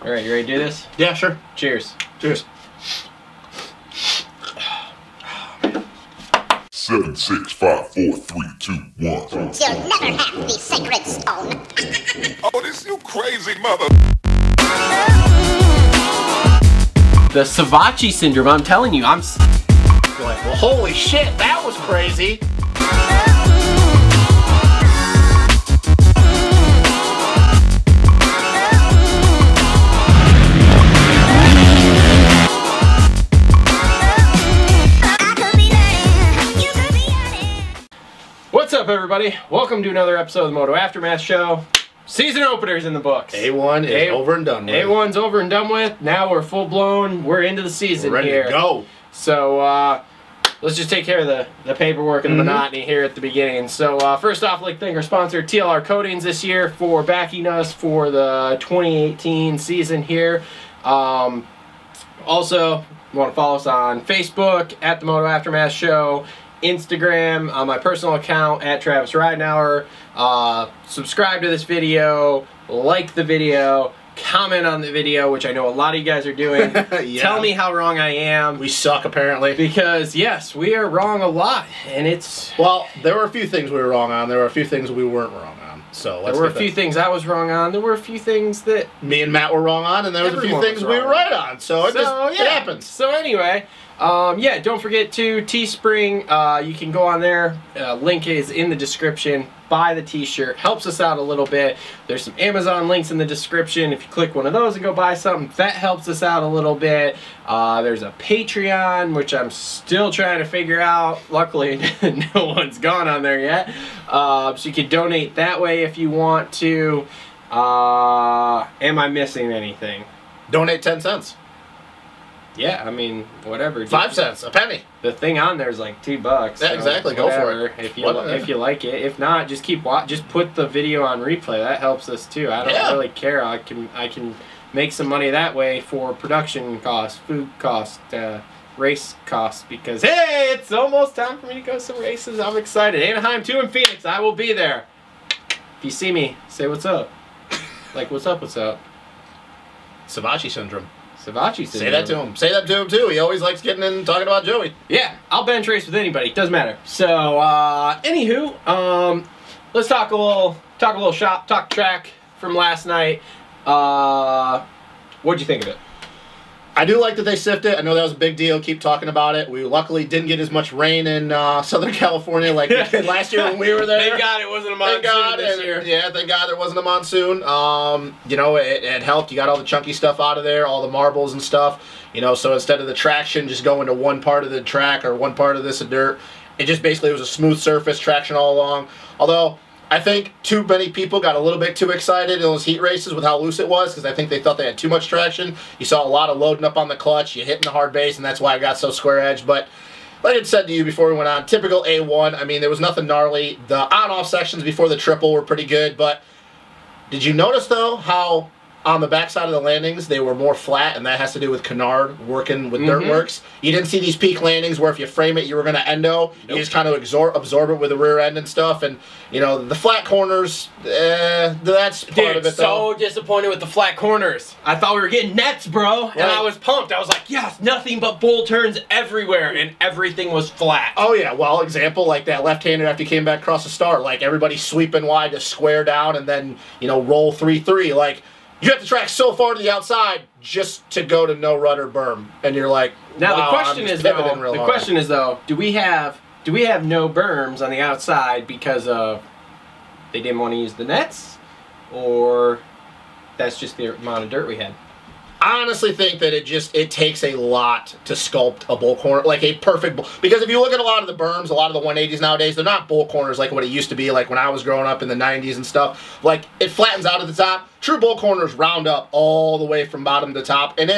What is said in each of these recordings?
All right, you ready to do this? Yeah, sure. Cheers. Cheers. 7, 6, 5, 4, 3, 2, 1. You'll never have the sacred stone. Oh, this you crazy mother. The Savachi syndrome, I'm telling you, I'm... You're like, well, holy shit, that was crazy. What's up, everybody? Welcome to another episode of the Moto Aftermath Show. Season opener's in the books. A1 is over and done with. A1's over and done with. Now we're full blown. We're into the season We're ready here. to go. So let's just take care of the paperwork and the monotony here at the beginning. So first off, I'd like to thank our sponsor TLR Coatings this year for backing us for the 2018 season here. Also, you want to follow us on Facebook at the Moto Aftermath Show. Instagram, on my personal account at Travis Ridenauer. Subscribe to this video, like the video, comment on the video, which I know a lot of you guys are doing. Yeah. Tell me how wrong I am. We suck, apparently. Because, yes, we are wrong a lot, and it's... Well, there were a few things we were wrong on. There were a few things we weren't wrong on. So let's there were a few things I was wrong on. There were a few things that... me and Matt were wrong on, and there was a few things we were right on. So it happens. So anyway... yeah, don't forget to Teespring. You can go on there. Link is in the description. Buy the t-shirt. Helps us out a little bit. There's some Amazon links in the description. If you click one of those and go buy something, that helps us out a little bit. There's a Patreon, which I'm still trying to figure out. Luckily, no one's gone on there yet. So you can donate that way if you want to. Am I missing anything? Donate 10 cents. Yeah, I mean, whatever. 5 cents, a penny. The thing on there is like $2. Yeah, so exactly. Go for it. If you like it. If not, just keep just put the video on replay. That helps us too. I don't really care. I can make some money that way for production costs, food costs, race costs. Because hey, it's almost time for me to go to some races. I'm excited. Anaheim 2 and Phoenix. I will be there. If you see me, say what's up. Like what's up? What's up? Savachi syndrome. Savachi syndrome. Say that to him. Say that to him too. He always likes getting in and talking about Joey. Yeah, I'll bench race with anybody. Doesn't matter. So, anywho, let's talk a little shop, talk track from last night. What'd you think of it? I do like that they sifted. I know that was a big deal. Keep talking about it. We luckily didn't get as much rain in Southern California like we did last year when we were there. Thank God it wasn't a monsoon this year. Yeah, thank God there wasn't a monsoon. You know, it helped. You got all the chunky stuff out of there, all the marbles and stuff. You know, so instead of the traction just going to one part of the track or one part of this dirt, it just basically was a smooth surface, traction all along. Although I think too many people got a little bit too excited in those heat races with how loose it was because I think they thought they had too much traction. You saw a lot of loading up on the clutch, you hitting the hard base, and that's why it got so square edged. But like I said to you before we went on, typical A1. I mean, there was nothing gnarly. The on-off sections before the triple were pretty good, but did you notice, though, how on the backside of the landings they were more flat, and that has to do with Canard working with Dirt Works. You didn't see these peak landings where if you frame it you were going to endo. Nope. You just kind of absorb it with the rear end and stuff, and you know the flat corners, that's part of it though. So disappointed with the flat corners. I thought we were getting nets, bro, and I was pumped. I was like, yes, nothing but bull turns everywhere, and everything was flat. Oh yeah, well, example like that left-hander after you came back across the start, like everybody sweeping wide to square down and then, you know, roll 3-3, like you have to track so far to the outside just to go to no rudder berm, and you're like, now wow, the question is though, do we have no berms on the outside because of they didn't want to use the nets, or that's just the amount of dirt we had? I honestly think that it takes a lot to sculpt a bull corner, like a perfect bull. Because if you look at a lot of the berms, a lot of the 180s nowadays, they're not bull corners like what it used to be, like when I was growing up in the 90s and stuff. Like, it flattens out at the top. True bull corners round up all the way from bottom to top, and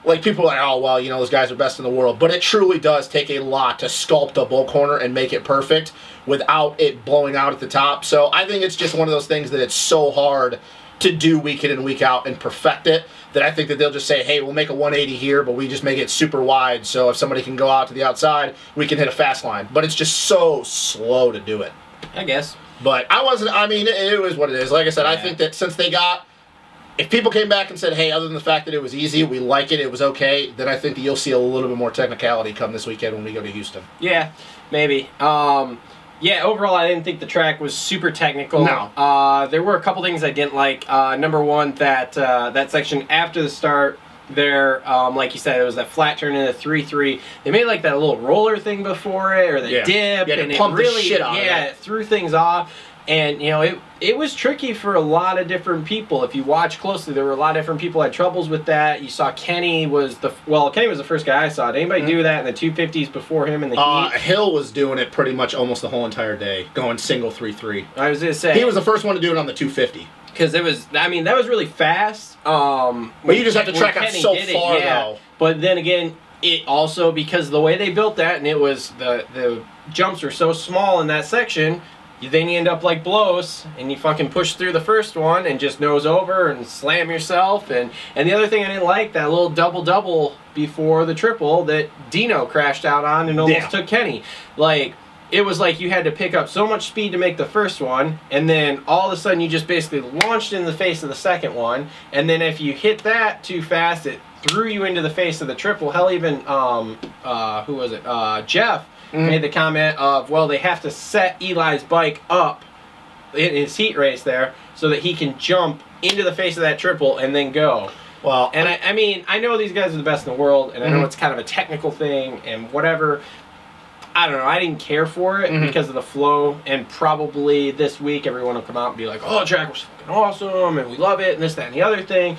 like, people are like, oh, well, you know, those guys are best in the world. But it truly does take a lot to sculpt a bull corner and make it perfect without it blowing out at the top. So I think it's just one of those things that it's so hard to do week in and week out and perfect it, that I think that they'll just say, hey, we'll make a 180 here, but we just make it super wide, so if somebody can go out to the outside, we can hit a fast line. But it's just so slow to do it. I guess. But I mean, it is what it is. Like I said, I think that since they got if people came back and said, hey, other than the fact that it was easy, we like it, it was okay, then I think that you'll see a little bit more technicality come this weekend when we go to Houston. Yeah, maybe. Yeah, overall, I didn't think the track was super technical. No. There were a couple things I didn't like. Number one, that section after the start there, like you said, it was that flat turn into 3-3. They made like that little roller thing before it, or the dip, and it really, it threw things off. And, you know, it was tricky for a lot of different people. If you watch closely, there were a lot of different people had troubles with that. You saw Kenny was the first guy I saw. Did anybody do that in the 250s before him in the heat? Hill was doing it pretty much almost the whole entire day, going single 3-3. I was going to say. He was the first one to do it on the 250. Because it was, I mean, that was really fast. But you just have to track out so far, though. But then again, it also, because of the way they built that, and it was, the jumps were so small in that section, then you end up like Blows, and you fucking push through the first one and just nose over and slam yourself. And the other thing I didn't like, that little double-double before the triple that Dino crashed out on and almost took Kenny. Like, it was like you had to pick up so much speed to make the first one, and then all of a sudden you just basically launched in the face of the second one, and then if you hit that too fast, it threw you into the face of the triple. Hell, even, who was it? Jeff made the comment of, well, they have to set Eli's bike up in his heat race there so that he can jump into the face of that triple and then go. Well, and I mean, I know these guys are the best in the world, and I know it's kind of a technical thing and whatever. I don't know. I didn't care for it because of the flow, and probably this week everyone will come out and be like, oh, the track was fucking awesome, and we love it, and this, that, and the other thing.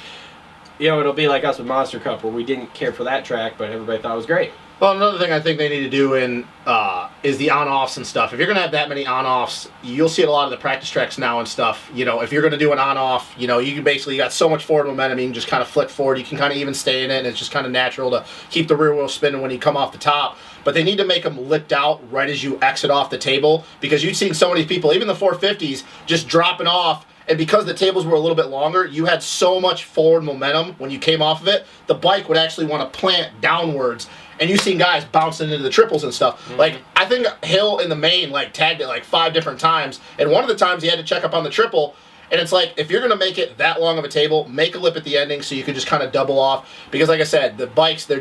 You know, it'll be like us with Monster Cup, where we didn't care for that track, but everybody thought it was great. Well, another thing I think they need to do is the on-offs and stuff. If you're going to have that many on-offs, you'll see it a lot of the practice tracks now and stuff. You know, if you're going to do an on-off, you know, you can basically, you got so much forward momentum, you can just kind of flick forward. You can kind of even stay in it, and it's just kind of natural to keep the rear wheel spinning when you come off the top. But they need to make them lipped out right as you exit off the table, because you've seen so many people, even the 450s, just dropping off. And because the tables were a little bit longer, you had so much forward momentum when you came off of it, the bike would actually want to plant downwards. And you've seen guys bouncing into the triples and stuff. Like, I think Hill in the main, like, tagged it like 5 different times. And one of the times he had to check up on the triple. And it's like, if you're going to make it that long of a table, make a lip at the ending so you can just kind of double off. Because like I said, the bikes, they're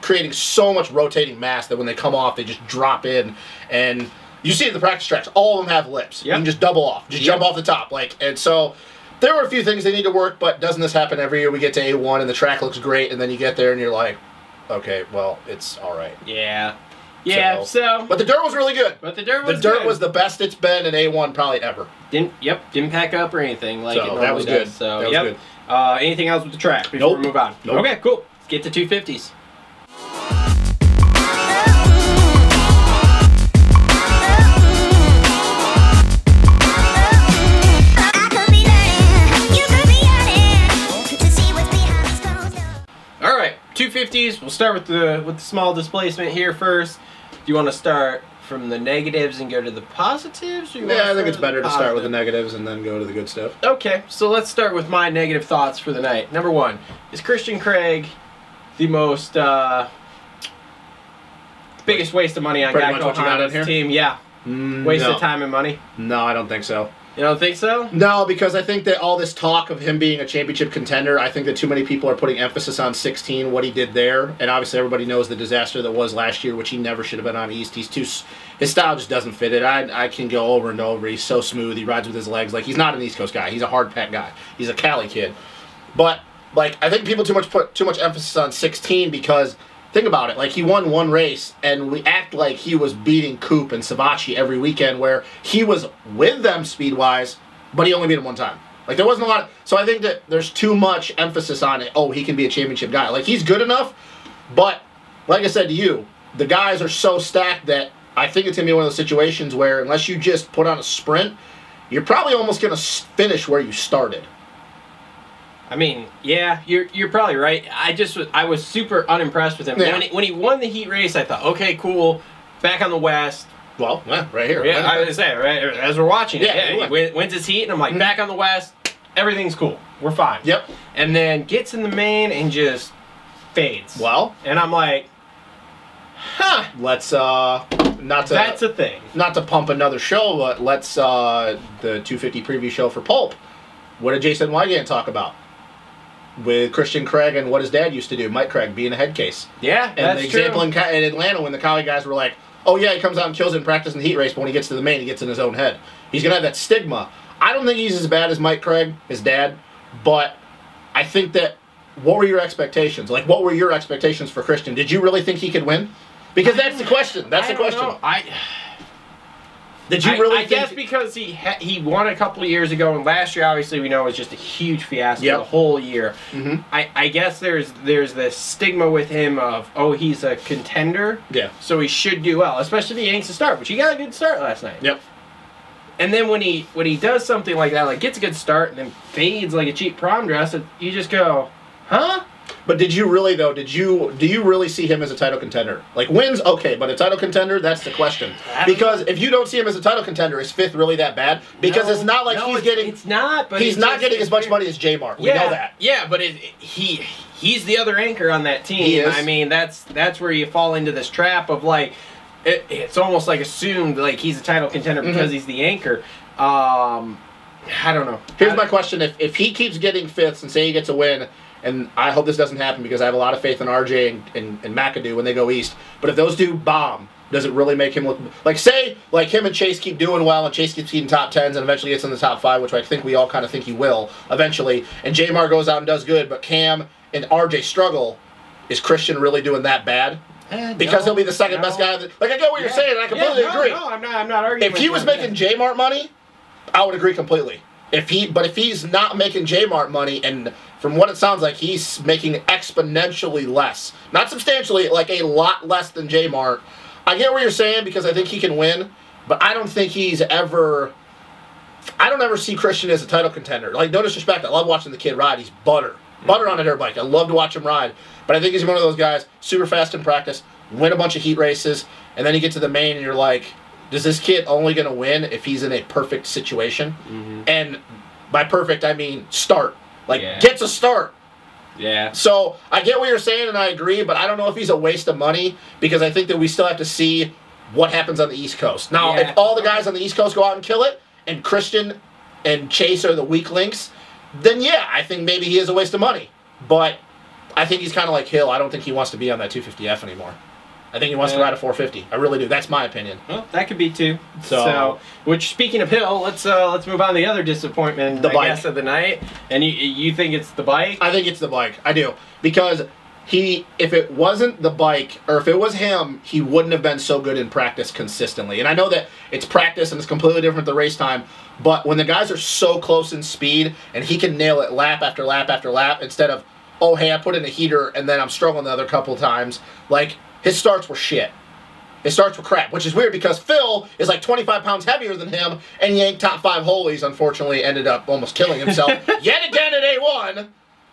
creating so much rotating mass that when they come off, they just drop in. And you see the practice tracks, all of them have lips. You can just double off. Just jump off the top. Like, and so there were a few things they need to work, but doesn't this happen every year? We get to A1 and the track looks great, and then you get there and you're like, okay, well, it's all right. Yeah. Yeah, so... But the dirt was really good. But the dirt was good. Was the best it's been in A1 probably ever. Didn't pack up or anything like it normally that was good. does. So, that was good. Anything else with the track before we move on? Nope. Okay, cool. Let's get to 250s. All right, 250s. We'll start with the small displacement here first. Do you want to start from the negatives and go to the positives? Or yeah, I think it's better to start with the negatives and then go to the good stuff. Okay, so let's start with my negative thoughts for the night. Number one, is Christian Craig the most biggest waste of money on Geico Honda's team? Yeah. Waste of time and money? No, I don't think so. You don't think so? No, because I think that all this talk of him being a championship contender, I think that too many people are putting emphasis on 16, what he did there, and obviously everybody knows the disaster that was last year, which he never should have been on East. His style just doesn't fit it. I can go over and over. He's so smooth. He rides with his legs. Like, he's not an East Coast guy. He's a hard pack guy. He's a Cali kid. But like, I think people put too much emphasis on 16 because think about it. Like, he won one race, and we act like he was beating Coop and Savacci every weekend, where he was with them speed-wise, but he only beat him one time. Like, there wasn't a lot of... So I think that there's too much emphasis on it. Oh, he can be a championship guy. Like, he's good enough, but like I said to you, the guys are so stacked that I think it's going to be one of those situations where unless you just put on a sprint, you're probably almost going to finish where you started. I mean, yeah, you're probably right. I was super unimpressed with him. Yeah. When he won the heat race, I thought, okay, cool, back on the West. Well, yeah, right here. Yeah, I was gonna say, right as we're watching it, Yeah, he wins his heat, and I'm like, back on the West, everything's cool, we're fine. Yep. And then gets in the main and just fades. Well, and I'm like, huh. Let's that's a thing. Not to pump another show, but let's the 250 preview show for Pulp. What did Jason Wygant talk about? with Christian Craig and what his dad used to do, Mike Craig, being a head case. Yeah, and that's the example true. in Atlanta when the Cali guys were like, oh yeah, he comes out and kills it in practice in the heat race, but when he gets to the main, he gets in his own head. He's going to have that stigma. I don't think he's as bad as Mike Craig, his dad, but I think that, what were your expectations? Like, what were your expectations for Christian? Did you really think he could win? Because that's the question. That's the question. Did you really I think... guess because he won a couple of years ago, and last year, obviously, we know was just a huge fiasco Yep. the whole year. Mm-hmm. I guess there's this stigma with him of, oh, he's a contender, Yeah. so he should do well, especially the Yanks to start, which he got a good start last night. Yep. And then when he does something like that, like gets a good start and then fades like a cheap prom dress, you just go, huh? But did you really, though, do you really see him as a title contender? Like, wins, okay, but a title contender, that's the question. Because if you don't see him as a title contender, is fifth really that bad? Because it's not like he's getting... It's not, but he's not getting as much money as J-Mark. We know that. Yeah, but he's the other anchor on that team. He is. I mean, that's where you fall into this trap of, like, it's almost like assumed, like, he's a title contender because he's the anchor. I don't know. Here's my question. If he keeps getting fifths and say he gets a win... And I hope this doesn't happen because I have a lot of faith in RJ and McAdoo when they go east. But if those two bomb, does it really make him look... Like, say, like, him and Chase keep doing well, and Chase keeps getting top 10s and eventually gets in the top 5, which I think we all kind of think he will eventually. And J-Mar goes out and does good, but Cam and RJ struggle. Is Christian really doing that bad? Because he'll be the second best guy. Like, I get what you're saying, and I completely agree. No, I'm not arguing If he was making J-Mart money, I would agree completely. But if he's not making J-Mart money, and from what it sounds like, he's making exponentially less. Not substantially, like a lot less than J-Mart. I get what you're saying because I think he can win, but I don't think he's ever... I don't ever see Christian as a title contender. Like, no disrespect, I love watching the kid ride. He's butter. Butter on a dirt bike. I love to watch him ride. But I think he's one of those guys, super fast in practice, win a bunch of heat races, and then you get to the main and you're like... Is this kid only going to win if he's in a perfect situation? And by perfect, I mean start. Like, gets a start. Yeah. So, I get what you're saying, and I agree, but I don't know if he's a waste of money, because I think that we still have to see what happens on the East Coast. Now, if all the guys on the East Coast go out and kill it, and Christian and Chase are the weak links, then yeah, I think maybe he is a waste of money. But I think he's kind of like Hill. I don't think he wants to be on that 250F anymore. I think he wants to ride a 450. I really do. That's my opinion. Well, that could be too. So, which, speaking of Hill, let's move on to the other disappointment, I guess, of the night. And you think it's the bike? I think it's the bike. I do. Because if it wasn't the bike, or if it was him, he wouldn't have been so good in practice consistently. And I know that it's practice and it's completely different than race time, but when the guys are so close in speed and he can nail it lap after lap after lap instead of, oh, hey, I put in a heater and then I'm struggling the other couple times, like... His starts were shit. His starts were crap, which is weird because Phil is like 25 pounds heavier than him, and yanked top 5 holies, unfortunately, ended up almost killing himself yet again at A1.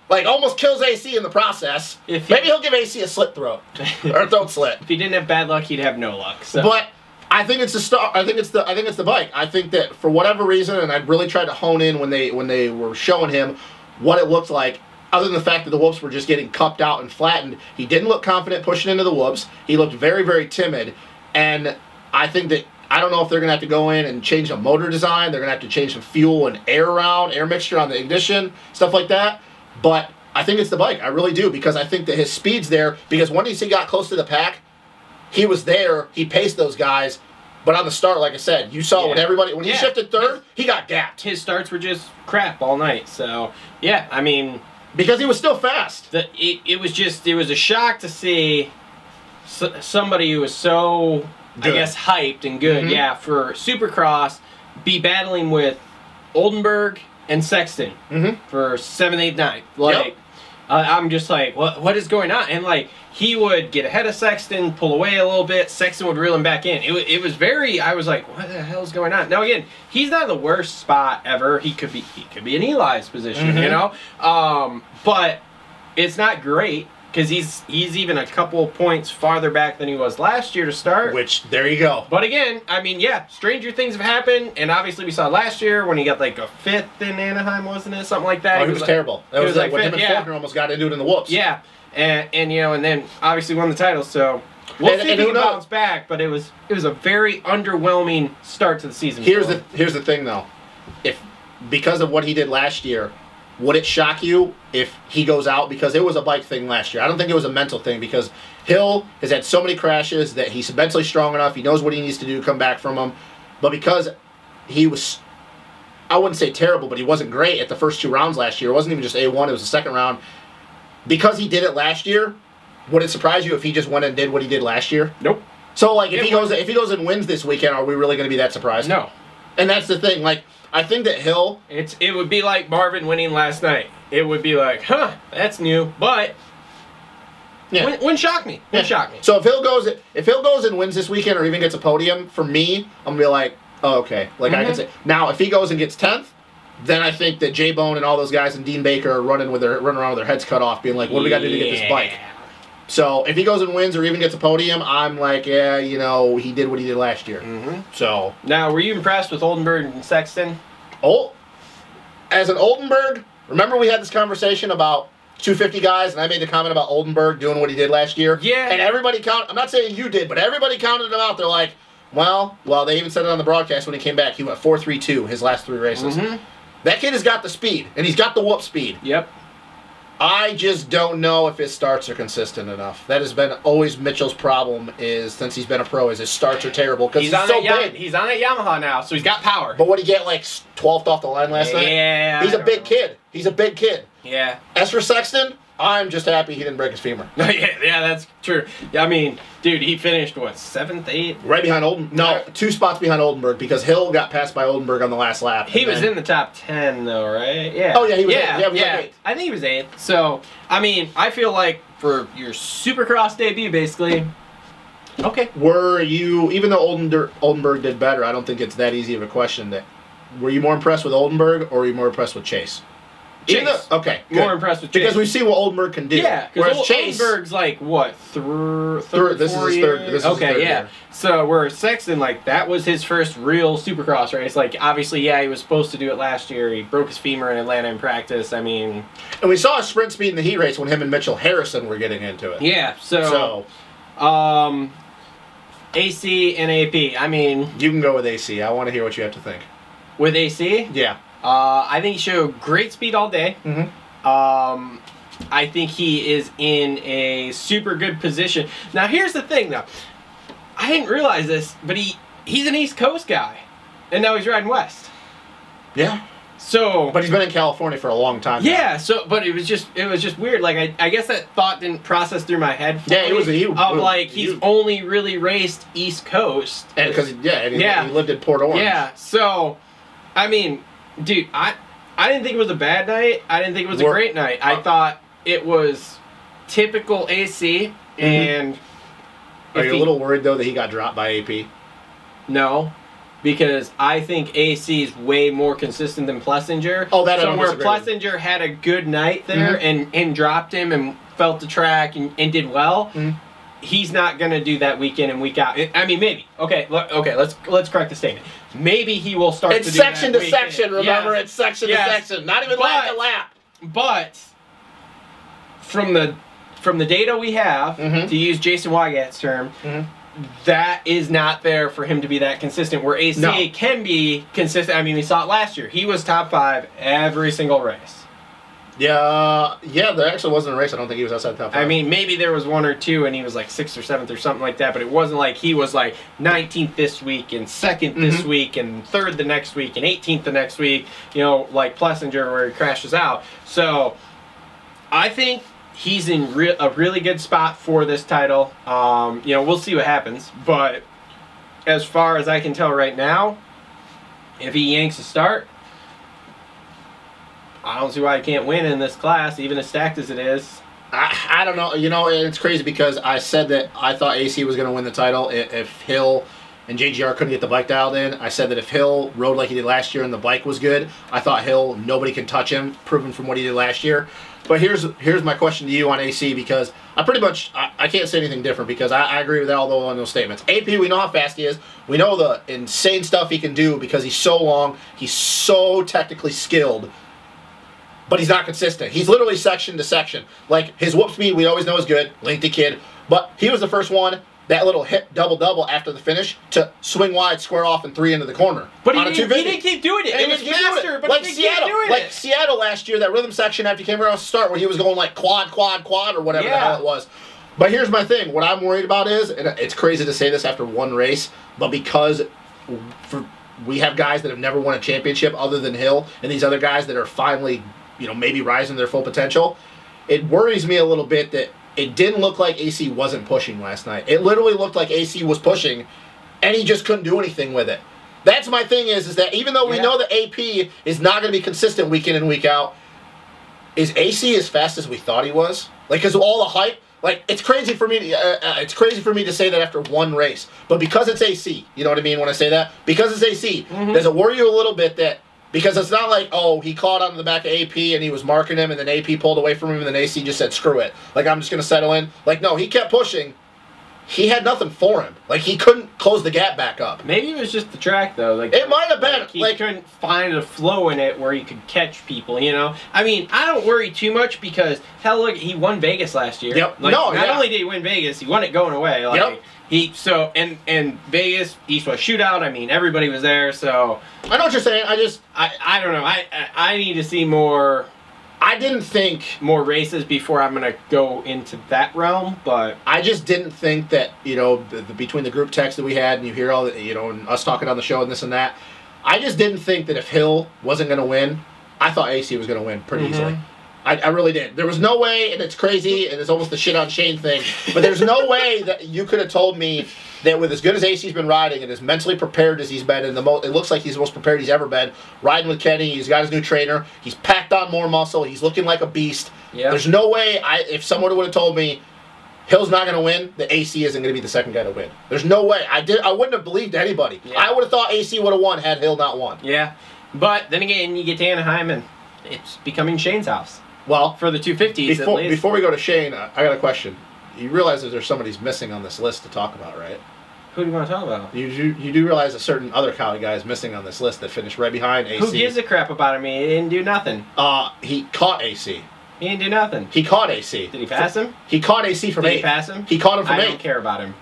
Like, almost kills AC in the process. Maybe he'll give AC a slit throat. Or a throat slit. If he didn't have bad luck, he'd have no luck. So. But I think it's the start. I think it's the bike. I think that for whatever reason, and I really tried to hone in when they were showing him what it looked like. Other than the fact that the whoops were just getting cupped out and flattened, he didn't look confident pushing into the whoops. He looked very, very timid. And I think that, I don't know if they're going to have to go in and change the motor design. They're going to have to change some fuel and air around, air mixture on the ignition, stuff like that. But I think it's the bike. I really do, because I think that his speed's there. Because once he got close to the pack, he was there. He paced those guys. But on the start, like I said, you saw when he shifted third, he got gapped. His starts were just crap all night. So, yeah, I mean... Because he was still fast. It was a shock to see somebody who was so, good. I guess, hyped and good, for Supercross, be battling with Oldenburg and Sexton for 7, 8, 9. Like, I'm just like, what is going on? And like, he would get ahead of Sexton, pull away a little bit, Sexton would reel him back in. It was very, I was like, what the hell's going on? Now again, he's not in the worst spot ever. He could be in Eli's position, you know? But it's not great, because he's even a couple points farther back than he was last year to start. Which, there you go. But again, I mean, yeah, stranger things have happened, and obviously we saw last year when he got like a 5th in Anaheim, wasn't it? Something like that. Oh, he was terrible. That was like when him and 5th, Faulkner almost got into it in the whoops. Yeah, and you know, and then obviously won the title, so we'll see if he can bounce back, but it was a very underwhelming start to the season. Here's the thing though. Because of what he did last year, would it shock you if he goes out? Because it was a bike thing last year. I don't think it was a mental thing because Hill has had so many crashes that he's mentally strong enough. He knows what he needs to do to come back from them. But because he was, I wouldn't say terrible, but he wasn't great at the first 2 rounds last year. It wasn't even just A1, it was the second round. Because he did it last year, would it surprise you if he just went and did what he did last year? Nope. So, like, if he goes and wins this weekend, are we really going to be that surprised? No. And that's the thing. Like, I think that Hill... It would be like Marvin winning last night. It would be like, huh, that's new, but... Yeah. Wouldn't shock me. Wouldn't shock me. So if Hill goes and wins this weekend or even gets a podium, for me, I'm going to be like, oh, okay. Like, I can say... Now, if he goes and gets 10th, then I think that J-Bone and all those guys and Dean Baker are running around with their heads cut off, being like, what do we got to do to get this bike? So if he goes and wins or even gets a podium, I'm like, yeah, you know, he did what he did last year. So now, were you impressed with Oldenburg and Sexton? Oh, as an Oldenburg, remember we had this conversation about 250 guys, and I made the comment about Oldenburg doing what he did last year? Yeah. And everybody I'm not saying you did, but everybody counted him out. They're like, well, they even said it on the broadcast when he came back. He went 4.32 his last 3 races. That kid has got the speed, and he's got the whoop speed. Yep. I just don't know if his starts are consistent enough. That has been always Mitchell's problem is since he's been a pro is his starts are terrible because he's so big. He's on at Yamaha now, so he's got power. But what did he get, like 12th off the line last night? Yeah. He's a big kid. He's a big kid. Yeah. As for Sexton, I'm just happy he didn't break his femur. yeah, that's true. Yeah, I mean, dude, he finished, what, 7th, 8th? Right behind Oldenburg. No, 2 spots behind Oldenburg because Hill got passed by Oldenburg on the last lap. He was in the top 10, though, right? Yeah. Oh, yeah, he was 8th. Yeah, he was like 8th. I think he was 8th. So, I mean, I feel like for your Supercross debut, basically, okay. Were you, even though Oldenburg did better, I don't think it's that easy of a question. Were you more impressed with Oldenburg or were you more impressed with Chase? Chase. Okay, good. More impressed with Chase. Because we've seen what Oldenburg can do. Yeah, whereas Chase... Oldenburg's like, what, this is his third Okay, year. So, where Sexton, like, that was his first real Supercross race. Like, obviously, yeah, he was supposed to do it last year. He broke his femur in Atlanta in practice. I mean... And we saw a sprint speed in the heat race when him and Mitchell Harrison were getting into it. Yeah, so AC and AP, I mean... You can go with AC. I want to hear what you have to think. With AC? Yeah. I think he showed great speed all day. I think he is in a super good position. Now, here's the thing, though. I didn't realize this, but he's an East Coast guy, and now he's riding West. Yeah. So, but he's been in California for a long time. Yeah. Now. So, but it was just weird. Like I guess that thought didn't process through my head. Yeah, it was he's only really raced East Coast, and because he lived in Port Orange. Yeah. So, I mean. Dude, I didn't think it was a bad night. I didn't think it was a great night. I thought it was typical AC. And are you a little worried though that he got dropped by AP? No, because I think AC is way more consistent than Plessinger. Oh, that I don't where disagree Plessinger had a good night there and dropped him and felt the track and did well. He's not gonna do that week in and week out. I mean, maybe. Okay. Let's correct the statement. Maybe he will start. It's to do section that to section. Remember, it's section to section. Not even lap to lap. But from the data we have, to use Jason Wygat's term, that is not there for him to be that consistent. Where AC can be consistent. I mean, we saw it last year. He was top 5 every single race. Yeah, there actually wasn't a race. I don't think he was outside the top 5. I mean, maybe there was 1 or 2, and he was like 6th or 7th or something like that. But it wasn't like he was like 19th this week and 2nd this week and 3rd the next week and 18th the next week. You know, like Plessinger where he crashes out. So I think he's in a really good spot for this title. You know, we'll see what happens. But as far as I can tell right now, if he yanks a start, I don't see why he can't win in this class, even as stacked as it is. I don't know. You know, it's crazy because I said that I thought AC was going to win the title if Hill and JGR couldn't get the bike dialed in. I said that if Hill rode like he did last year and the bike was good, I thought Hill, nobody can touch him, proven from what he did last year. But here's my question to you on AC because I pretty much, I can't say anything different because I agree with all those statements. AP, we know how fast he is. We know the insane stuff he can do because he's so long. He's so technically skilled. But he's not consistent. He's literally section to section. Like, his whoop speed we always know is good. Lengthy kid. But he was the first one that little hip double-double after the finish to swing wide, square off, and 3 into the corner. But he didn't keep doing it. It was faster, but like he didn't keep doing it. Like Seattle last year, that rhythm section after he came around to start where he was going like quad, quad, quad, or whatever the hell it was. But here's my thing. What I'm worried about is, and it's crazy to say this after one race, but because we have guys that have never won a championship other than Hill, and these other guys that are finally, maybe rising to their full potential, it worries me a little bit that it didn't look like AC wasn't pushing last night. It literally looked like AC was pushing, and he just couldn't do anything with it. That's my thing is that even though we know that AP is not going to be consistent week in and week out, is AC as fast as we thought he was? Like, because of all the hype, like, it's crazy for me to say that after one race. But because it's AC, you know what I mean when I say that? Because it's AC, does it worry you a little bit that, because it's not like, oh, he caught onto the back of AP and he was marking him and then AP pulled away from him and then AC just said, screw it. Like, I'm just going to settle in. Like, no, he kept pushing. He had nothing for him. Like, he couldn't close the gap back up. Maybe it was just the track, though. Like, it might have been. He couldn't find a flow in it where he could catch people, I mean, I don't worry too much because, hell, look, he won Vegas last year. Yep. Like, not only did he win Vegas, he won it going away. Like, and Vegas, East-West Shootout, I mean, everybody was there, so... I know what you're saying. I don't know. I need to see more... I didn't think more races before I'm going to go into that realm, but I just didn't think that, between the group text that we had and you hear all the, and us talking on the show and this and that, I just didn't think that if Hill wasn't going to win, I thought AC was going to win pretty easily. I really did. There was no way, and it's crazy, and it's almost the shit on Shane thing, but there's no way that you could have told me that with as good as AC's been riding and as mentally prepared as he's been, and it looks like he's the most prepared he's ever been, riding with Kenny, he's got his new trainer, he's packed on more muscle, he's looking like a beast. Yep. There's no way, if someone would have told me Hill's not going to win, that AC isn't going to be the second guy to win. There's no way. I wouldn't have believed anybody. Yeah. I would have thought AC would have won had Hill not won. Yeah, but then again, you get to Anaheim, and it's becoming Shane's house. Well, for the 250s at least. Before we go to Shane, I got a question. You realize that there's somebody's missing on this list to talk about, right? Who do you want to talk about? You do realize a certain other Cali guy is missing on this list that finished right behind AC. Who gives a crap about him? He didn't do nothing. He caught AC. He didn't do nothing. He caught AC. Did he pass him? He caught AC from 8th. Did he pass him? He caught him from 8th. I don't care about him.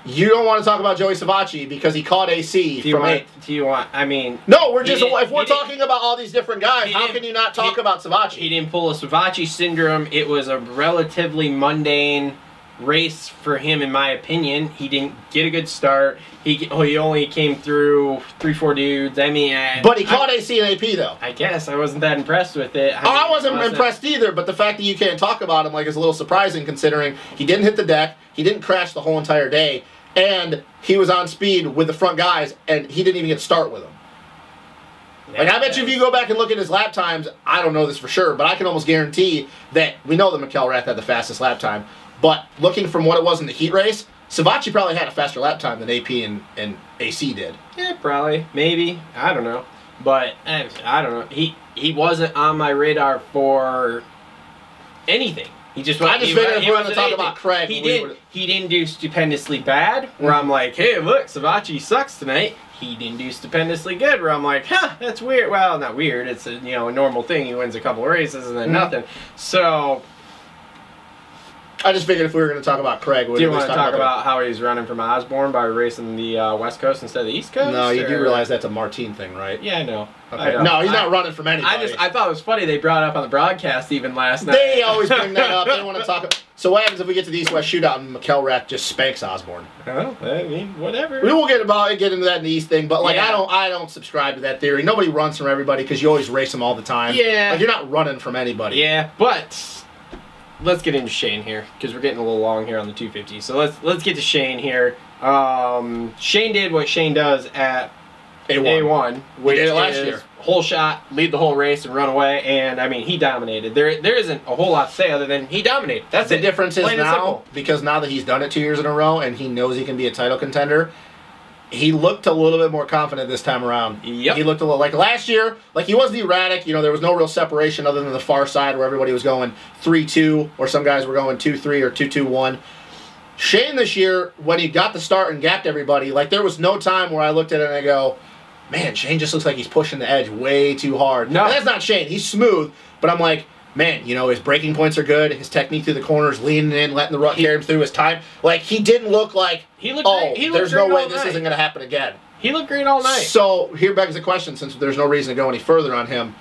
You don't want to talk about Joey Savacci because he caught AC from 8th. Do you want, I mean... No, if we're talking about all these different guys, how can you not talk about Savacci? He didn't pull a Savacci syndrome. It was a relatively mundane race for him, in my opinion. He didn't get a good start. He only came through 3-4 dudes. I mean... But he caught AC and AP, though. I guess. I wasn't that impressed with it. I wasn't impressed either, but the fact that you can't talk about him is a little surprising considering he didn't hit the deck, he didn't crash the whole entire day, and he was on speed with the front guys, and he didn't even get to start with them. Like, I bet you if you go back and look at his lap times, I don't know this for sure, but I can almost guarantee that we know that McElrath had the fastest lap time, but looking from what it was in the heat race, Savacci probably had a faster lap time than AP and AC did. Yeah, probably. Maybe. I don't know. But, I don't know. He wasn't on my radar for anything. He just I just figured if we want to talk about Craig, he didn't do stupendously bad, where I'm like, hey, look, Savacci sucks tonight. He didn't do stupendously good, where I'm like, huh, that's weird. Well, not weird. It's a normal thing. He wins a couple of races and then nothing. So I just figured if we were going to talk about Craig, do you want to talk about how he's running from Osborne by racing the West Coast instead of the East Coast? No, you do realize that's a Martine thing, right? Yeah, I know. Okay. No, he's not running from anybody. I thought it was funny they brought it up on the broadcast even last night. They always bring that up. They want to talk. So what happens if we get to the East-West Shootout and McElrath just spanks Osborne? Oh, I mean, whatever. We will get into that in the East thing, but like I don't subscribe to that theory. Nobody runs from everybody because you always race them all the time. Yeah. Like, you're not running from anybody. Yeah, but let's get into Shane here because we're getting a little long here on the 250. So let's get to Shane here. Shane did what Shane does at A1, which is last year. Whole shot, lead the whole race and run away, and I mean he dominated. There isn't a whole lot to say other than he dominated. That's the difference is now, because now that he's done it 2 years in a row and he knows he can be a title contender, he looked a little bit more confident this time around. Yep. He looked a little like last year, like he wasn't erratic. There was no real separation other than the far side where everybody was going 3-2, or some guys were going 2-3 or 2-2-1. Shane this year, when he got the start and gapped everybody, like there was no time where I looked at it and I go, man, Shane just looks like he's pushing the edge way too hard. No. And that's not Shane. He's smooth, but I'm like, man, you know, his breaking points are good. His technique through the corners, leaning in, letting the rut carry him through his time. Like, he didn't look like, there's no way this isn't going to happen again. He looked great all night. So, here begs the question, since there's no reason to go any further on him,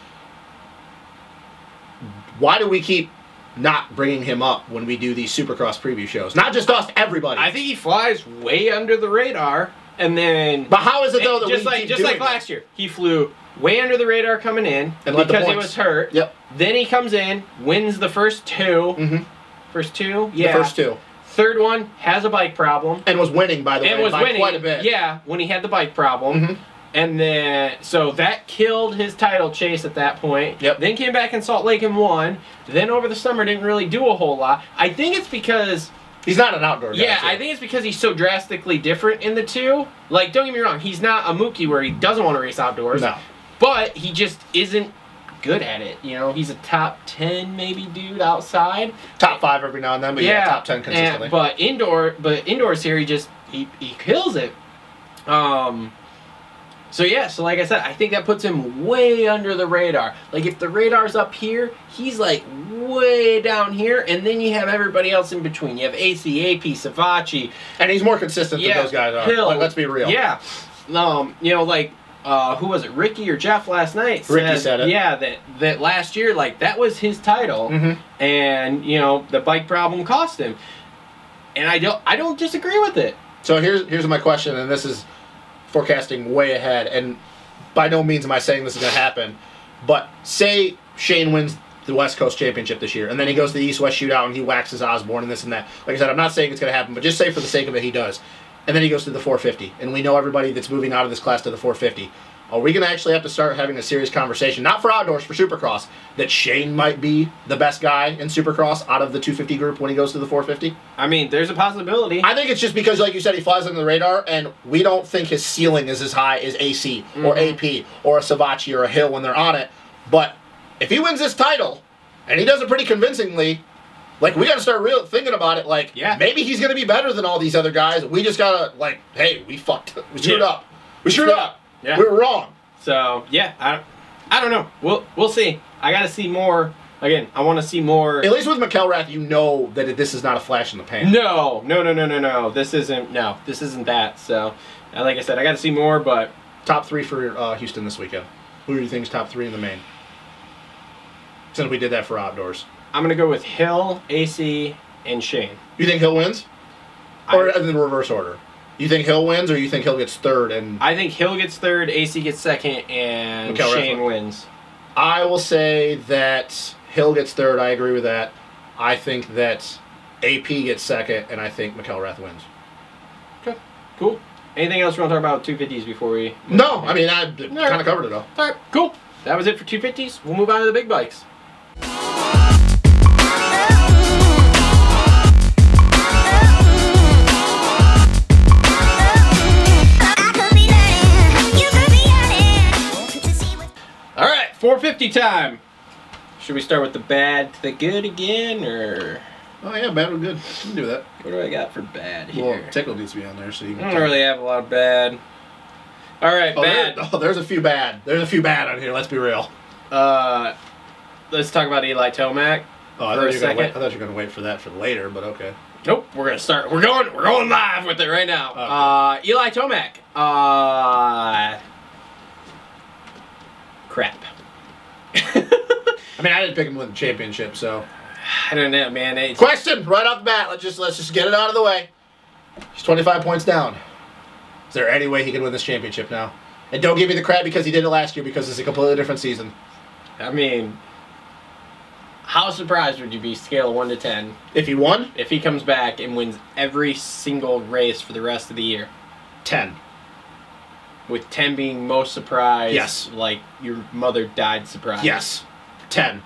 why do we keep not bringing him up when we do these Supercross preview shows? Not just us, everybody. I think he flies way under the radar, and then... But how is it, though, that just like last year, he flew way under the radar coming in and because he was hurt. Yep. Then he comes in, wins the first two. Mm-hmm. First two? Yeah. The first two. Third one, has a bike problem. And was winning, by the way, by quite a bit. Yeah, when he had the bike problem. Mm-hmm. And then, so that killed his title chase at that point. Yep. Then came back in Salt Lake and won. Then over the summer didn't really do a whole lot. I think it's because... He's not an outdoor guy. Yeah, I think it's because he's so drastically different in the two. Like, don't get me wrong, he's not a Mookie where he doesn't want to race outdoors. No. But he just isn't good at it. You know, he's a top 10 maybe dude outside. Top 5 every now and then, but yeah top 10 consistently. But indoors here he kills it. So yeah, so like I said, I think that puts him way under the radar. Like if the radar's up here, he's like way down here, and then you have everybody else in between. You have AC, AP, Savachi. And he's more consistent than those guys are. Hill. Like, let's be real. Yeah. You know, like who was it? Ricky or Jeff last night Ricky said it. Yeah, that last year, like that was his title. Mm-hmm. And you know, the bike problem cost him. And I don't disagree with it. So here's my question, and this is forecasting way ahead, and by no means am I saying this is going to happen, but say Shane wins the West Coast Championship this year, and then he goes to the East-West Shootout and he waxes Osborne and this and that. Like I said, I'm not saying it's going to happen, but just say for the sake of it he does. And then he goes to the 450, and we know everybody that's moving out of this class to the 450. Are we going to actually have to start having a serious conversation, not for outdoors, for Supercross, that Shane might be the best guy in Supercross out of the 250 group when he goes to the 450? I mean, there's a possibility. I think it's just because, like you said, he flies under the radar, and we don't think his ceiling is as high as AC or AP or a Savachi or a Hill when they're on it. But if he wins this title, and he does it pretty convincingly, like, we got to start thinking about it. Like, maybe he's going to be better than all these other guys. We just got to, like, hey, we fucked up. We screwed up. We screwed up. Yeah. We were wrong. So, yeah, I don't know. We'll see. I got to see more. Again, I want to see more. At least with McElrath, you know that this is not a flash in the pan. No. This isn't that. So, like I said, I got to see more, but... Top 3 for Houston this weekend. Who do you think is top 3 in the main? Since we did that for outdoors. I'm going to go with Hill, AC, and Shane. You think Hill wins? Or in the reverse order? You think Hill wins, or you think Hill gets third? And I think Hill gets third, AC gets second, and Shane wins. I will say that Hill gets third. I agree with that. I think that AP gets second, and I think McElrath wins. Okay, cool. Anything else you want to talk about 250s before we... No, I mean, I kind of covered it all. All right, cool. That was it for 250s. We'll move on to the big bikes. All right, 450 time. Should we start with the bad to the good again, or? Oh yeah, bad or good. You can do that. What do I got for bad here? Well, Tickle needs to be on there, so you can. I don't really have a lot of bad. All right, bad. There's a few bad. There's a few bad on here. Let's be real. Let's talk about Eli Tomac. Oh, I thought you were gonna wait for that for later, but okay. Nope, we're gonna start. We're going live with it right now. Okay. Eli Tomac. Crap. I mean, I didn't pick him to win the championship, so. I don't know, man. Question right off the bat. Let's just get it out of the way. He's 25 points down. Is there any way he can win this championship now? And don't give me the crap because he did it last year, because it's a completely different season. I mean, how surprised would you be, scale of 1 to 10? If he won? If he comes back and wins every single race for the rest of the year. 10. With 10 being most surprised. Yes. Like your mother died surprised. Yes. 10.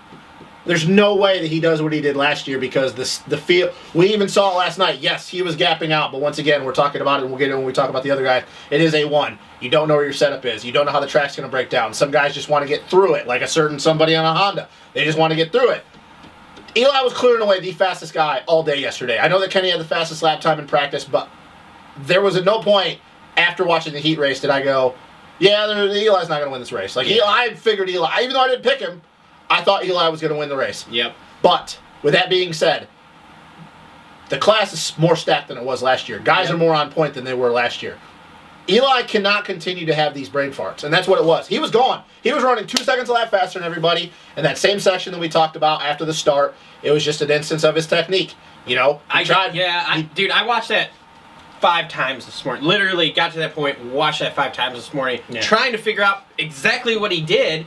There's no way that he does what he did last year, because the field, we even saw it last night. Yes, he was gapping out, but once again, we're talking about it, and we'll get it when we talk about the other guy. It is A1. You don't know where your setup is. You don't know how the track's going to break down. Some guys just want to get through it, like a certain somebody on a Honda. They just want to get through it. Eli was clearing away the fastest guy all day yesterday. I know that Kenny had the fastest lap time in practice, but there was at no point after watching the heat race did I go, yeah, Eli's not going to win this race. Like, I figured Eli, even though I didn't pick him, I thought Eli was going to win the race. Yep. But with that being said, the class is more stacked than it was last year. Guys are more on point than they were last year. Eli cannot continue to have these brain farts, and that's what it was. He was gone. He was running 2 seconds a lap faster than everybody. In that same section that we talked about after the start, it was just an instance of his technique. You know, dude, I watched that 5 times this morning. Literally got to that point, watched that 5 times this morning, trying to figure out exactly what he did,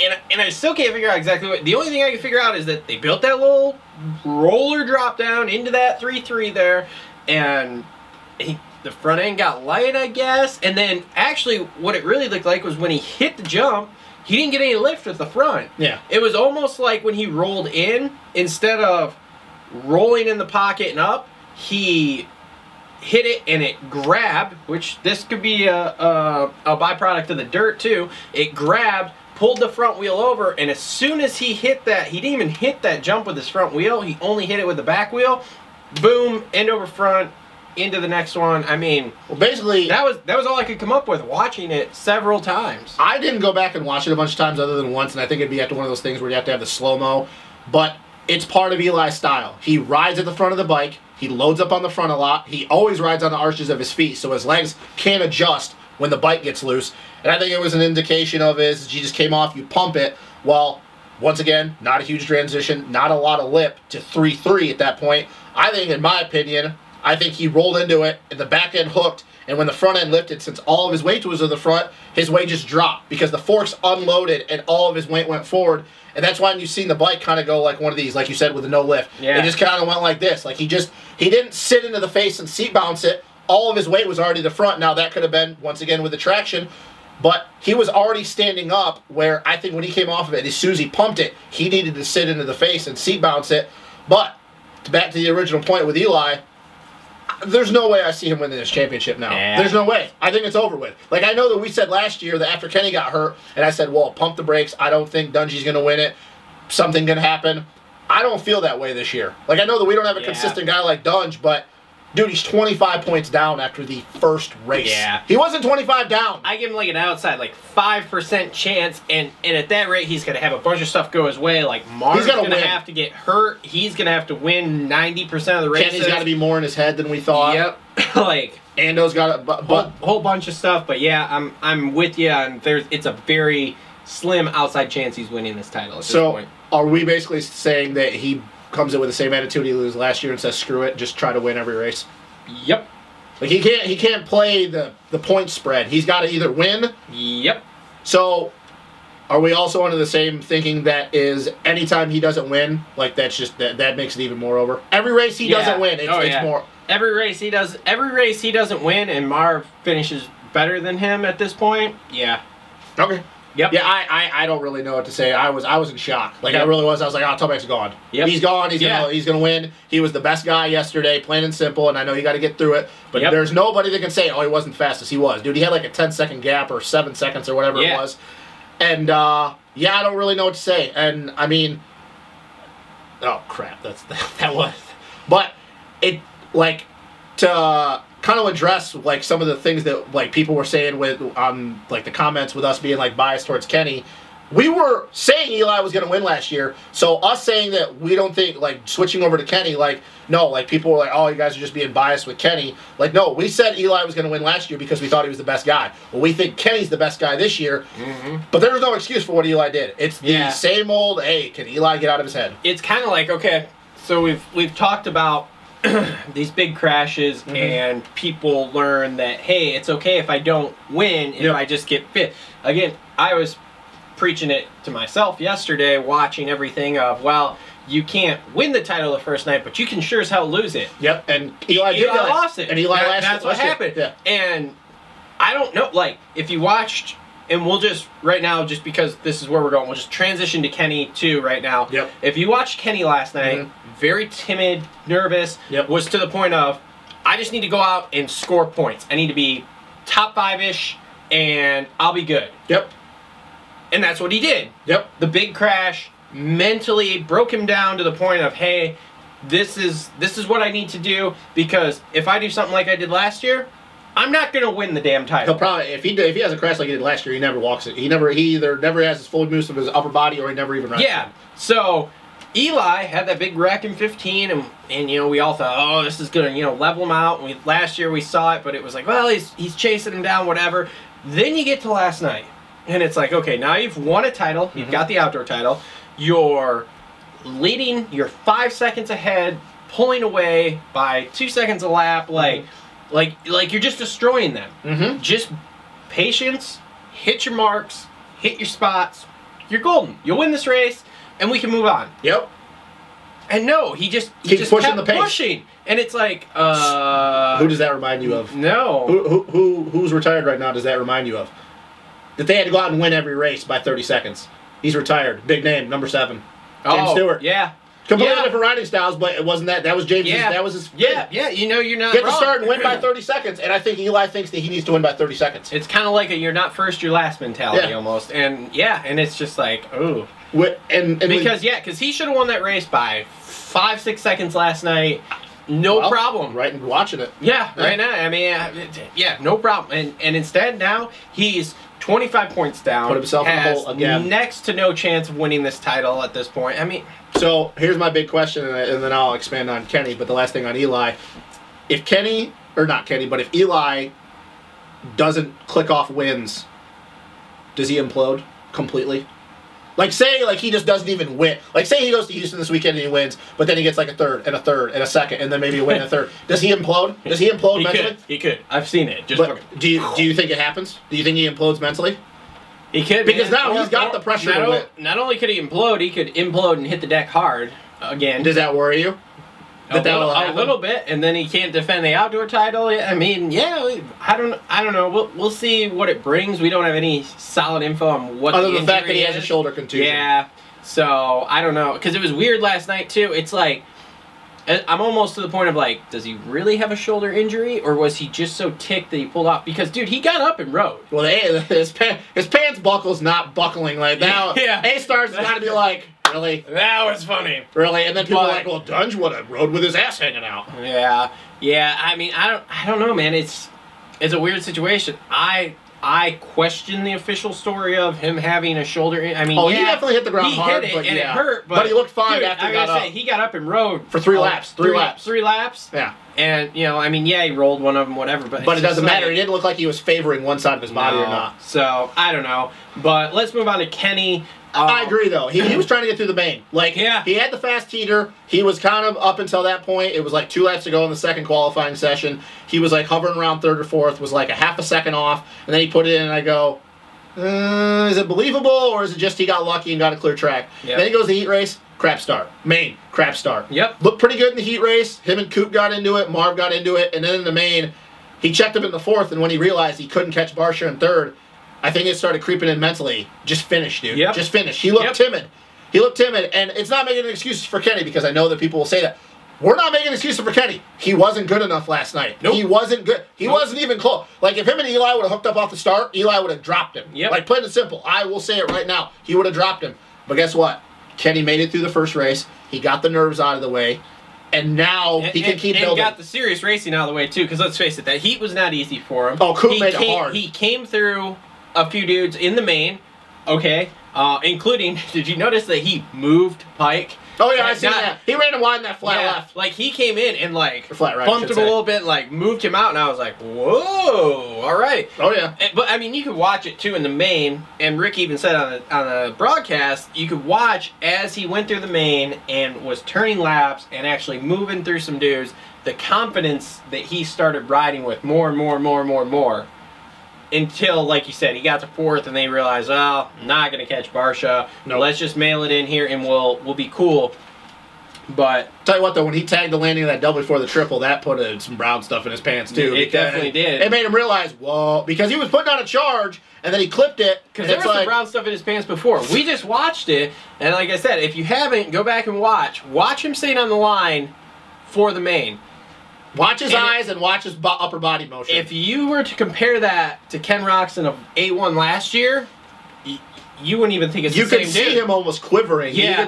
and I still can't figure out exactly what. The only thing I can figure out is that they built that little roller drop down into that 3-3 there, and the front end got light, I guess, and then actually what it really looked like was when he hit the jump, he didn't get any lift with the front. Yeah. It was almost like when he rolled in, instead of rolling in the pocket and up, he hit it and it grabbed, which this could be a byproduct of the dirt too. It grabbed, pulled the front wheel over, and as soon as he hit that, he didn't even hit that jump with his front wheel, he only hit it with the back wheel. Boom, end over front, into the next one. I mean, well, basically that was all I could come up with watching it several times. I didn't go back and watch it a bunch of times other than once, and I think it'd be after one of those things where you have to have the slow-mo, but it's part of Eli's style. He rides at the front of the bike, he loads up on the front a lot, he always rides on the arches of his feet, so his legs can't adjust when the bike gets loose, and I think it was an indication of his, he just came off, you pump it, well, once again, not a huge transition, not a lot of lip to 3-3 at that point. I think, in my opinion, I think he rolled into it, and the back end hooked, and when the front end lifted, since all of his weight was in the front, his weight just dropped because the forks unloaded and all of his weight went forward, and that's why you've seen the bike kind of go like one of these, like you said, with a no lift. Yeah. It just kind of went like this. Like he didn't sit into the face and seat bounce it. All of his weight was already the front. Now that could have been, once again, with the traction, but he was already standing up where I think when he came off of it, as soon as he pumped it, he needed to sit into the face and seat bounce it. But back to the original point with Eli, there's no way I see him winning this championship now. Yeah. There's no way. I think it's over with. Like, I know that we said last year that after Kenny got hurt, and I said, well, pump the brakes. I don't think Dungey's going to win it. Something going to happen. I don't feel that way this year. Like, I know that we don't have a consistent guy like Dunge, but, dude, he's 25 points down after the first race. Yeah. He wasn't 25 down. I give him like an outside, like 5% chance, and at that rate, he's going to have a bunch of stuff go his way. Like, Marv's going to have to get hurt. He's going to have to win 90% of the races. Kenny's got to be more in his head than we thought. Yep. Like, Ando's got a whole bunch of stuff, but yeah, I'm with you, and it's a very slim outside chance he's winning this title at this point. Are we basically saying that he comes in with the same attitude he lose last year and says, screw it, just try to win every race? Yep. Like, he can't play the point spread. He's got to either win. Yep. So, are we also under the same thinking that is anytime he doesn't win, like that's just that makes it even more over? Every race he doesn't win, it's more. Every race he doesn't win, and Marv finishes better than him at this point. Yeah. Okay. Yep. Yeah, I don't really know what to say. I was in shock. Like, I really was. I was like, oh, Tomac's gone. Yep. He's gone. He's gonna win. He was the best guy yesterday, plain and simple, and I know you got to get through it. But there's nobody that can say, oh, he wasn't fastest. He was. Dude, he had like a 10-second gap or 7 seconds or whatever it was. And, I don't really know what to say. And, I mean, oh, crap. That was. But it, like, to kind of address like some of the things that like people were saying with like the comments with us being like biased towards Kenny. We were saying Eli was going to win last year, so us saying that we don't think, like, switching over to Kenny, like, no, like, people were like, oh, you guys are just being biased with Kenny. Like, no, we said Eli was going to win last year because we thought he was the best guy. Well, we think Kenny's the best guy this year, but there's no excuse for what Eli did. It's the same old, hey, can Eli get out of his head? It's kind of like, okay, so we've talked about these big crashes, and people learn that, hey, it's okay if I don't win, if I just get fit. Again, I was preaching it to myself yesterday, watching everything of, well, you can't win the title the first night, but you can sure as hell lose it. Yep, and Eli lost it. And Eli lost it. That's what happened. Yeah. And I don't know, like, if you watched, and we'll just, right now, just because this is where we're going, we'll just transition to Kenny, too, right now. Yep. If you watched Kenny last night, very timid, nervous, was to the point of, I just need to go out and score points. I need to be top 5-ish, and I'll be good. Yep. And that's what he did. Yep. The big crash mentally broke him down to the point of, hey, this is what I need to do, because if I do something like I did last year, I'm not gonna win the damn title. He'll probably if he has a crash like he did last year, he never walks it. He either never has his full use of his upper body, or he never even rides. Yeah. So Eli had that big wreck in 15, and you know, we all thought, oh, this is gonna, you know, level him out. And last year we saw it, but it was like, well, he's chasing him down, whatever. Then you get to last night, and it's like, okay, now you've won a title, you've got the outdoor title, you're leading, you're 5 seconds ahead, pulling away by 2 seconds a lap, like you're just destroying them. Just patience, hit your marks, hit your spots, you're golden. You'll win this race, and we can move on. Yep. And no, he just pushing kept the pace. Pushing, and it's like, who does that remind you of? No. Who's retired right now? Does that remind you of? That they had to go out and win every race by 30 seconds. He's retired. Big name, number 7. James Stewart. Yeah. Completely different riding styles, but it wasn't that. That was James'. Yeah. That was his. Yeah. You know, you're not Get wrong. to start and win by 30 seconds, and I think Eli thinks that he needs to win by 30 seconds. It's kind of like a you're not first, you're last mentality almost, and and it's just like, ooh. Because he should have won that race by 5-6 seconds last night. No problem. Right, and watching it. Yeah, right now. I mean, no problem. And instead now he's 25 points down. Put himself in the hole again. Next to no chance of winning this title at this point. I mean, so here's my big question, and then I'll expand on Kenny. But the last thing on Eli, if Eli doesn't click off wins, does he implode completely? Like, say, he just doesn't even win. Like, say he goes to Houston this weekend and he wins, but then he gets, a third, and a second, and then maybe a win and a third. Does he implode? Does he implode mentally? He could. I've seen it. Do you think it happens? Do you think he implodes mentally? He could. Because now he's got the pressure to win. Not only could he could implode and hit the deck hard again. Does that worry you? A little bit, and then he can't defend the outdoor title. I mean, I don't know. We'll see what it brings. We don't have any solid info on what other the than the fact that he is. has a shoulder contusion. Yeah, so I don't know, because it was weird last night too. It's like I'm almost to the point of like, does he really have a shoulder injury, or was he just so ticked that he pulled off? Because dude, he got up and rode. Well, his pants buckle's not buckling like now. Yeah. A-Stars has got to be like. Really? That was funny. Really? And then people are like, well, Dunge would have rode with his ass hanging out. Yeah. I mean, I don't know, man. It's a weird situation. I question the official story of him having a shoulder. I mean, he definitely hit the ground hard, hit it, and it hurt. But he looked fine after he got up. He got up and rode for 3 laps. 3 laps. 3 laps. Yeah. And I mean, he rolled one of them, whatever. But it doesn't matter. He didn't look like he was favoring one side of his body or not. So I don't know. But let's move on to Kenny. I agree, though. He was trying to get through the main. He had the fast heater. He was kind of up until that point. It was 2 laps to go in the second qualifying session. He was hovering around 3rd or 4th, was a half a second off, and then he put it in, and I go, is it believable, or is it just he got lucky and got a clear track? Yep. Then he goes to the heat race, crap start. Main, crap start. Yep. Looked pretty good in the heat race. Him and Coop got into it. Marv got into it, and then in the main, he checked him in the 4th, and when he realized he couldn't catch Barsha in 3rd, I think it started creeping in mentally. Just finish, dude. Yep. Just finish. He looked timid. He looked timid, and it's not making excuses for Kenny, because I know that people will say that. We're not making excuses for Kenny. He wasn't good enough last night. Nope. He wasn't good. He wasn't even close. If him and Eli would have hooked up off the start, Eli would have dropped him. Yep. Plain and simple. I will say it right now. He would have dropped him. But guess what? Kenny made it through the first race. He got the nerves out of the way. And now he can keep building. And got the serious racing out of the way, too, because let's face it, that heat was not easy for him. Oh, Coop made it hard. He came through a few dudes in the main, including, did you notice that he moved Pike? Oh, yeah, I see that. He ran him wide in that flat left. He came in and, flat right, bumped him a little bit, moved him out, and I was like, whoa, all right. Oh, yeah. But, I mean, you could watch it, too, in the main, and Rick even said on the broadcast, you could watch as he went through the main and was turning laps and actually moving through some dudes, the confidence that he started riding with more and more and more and more and more. Until, like you said, he got to 4th and they realized, oh, not going to catch Barsha. Nope. Let's just mail it in here and we'll be cool. But tell you what, though, when he tagged the landing of that double before the triple, that put some brown stuff in his pants, too. It definitely did. It made him realize, whoa, because he was putting on a charge, and then he clipped it. Because there was some brown stuff in his pants before. We just watched it, and like I said, if you haven't, go back and watch. Watch him staying on the line for the main. Watch his eyes and watch his upper body motion. If you were to compare that to Ken Roczen of A1 last year, you wouldn't even think it's the same dude. You could see him almost quivering. Yeah.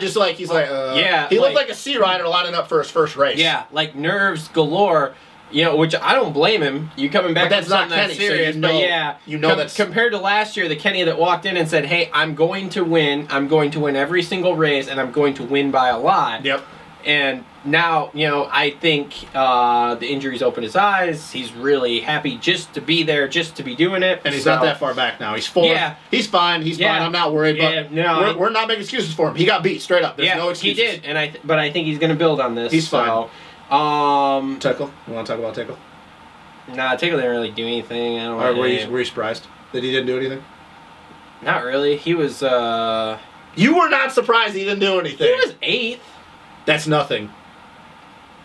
He looked like a sea rider lining up for his first race. Yeah, nerves galore. You know, which I don't blame him. You coming back But that's from something not that's Kenny, so serious, you know- but yeah. you know that's- compared to last year, the Kenny that walked in and said, "Hey, I'm going to win. I'm going to win every single race, and I'm going to win by a lot." Yep. And now, you know, I think the injuries opened his eyes. He's really happy just to be there, just to be doing it. And he's not that far back now. He's 4th. Yeah. He's fine. He's fine. I'm not worried. Yeah, But no, we're not making excuses for him. He got beat straight up. There's no excuses. he did, and but I think he's going to build on this. He's fine. So, Tickle. You want to talk about Tickle? nah, Tickle didn't really do anything. I don't Or know. were you surprised that he didn't do anything? Not really. He was. You were not surprised he didn't do anything. He was 8th. That's nothing.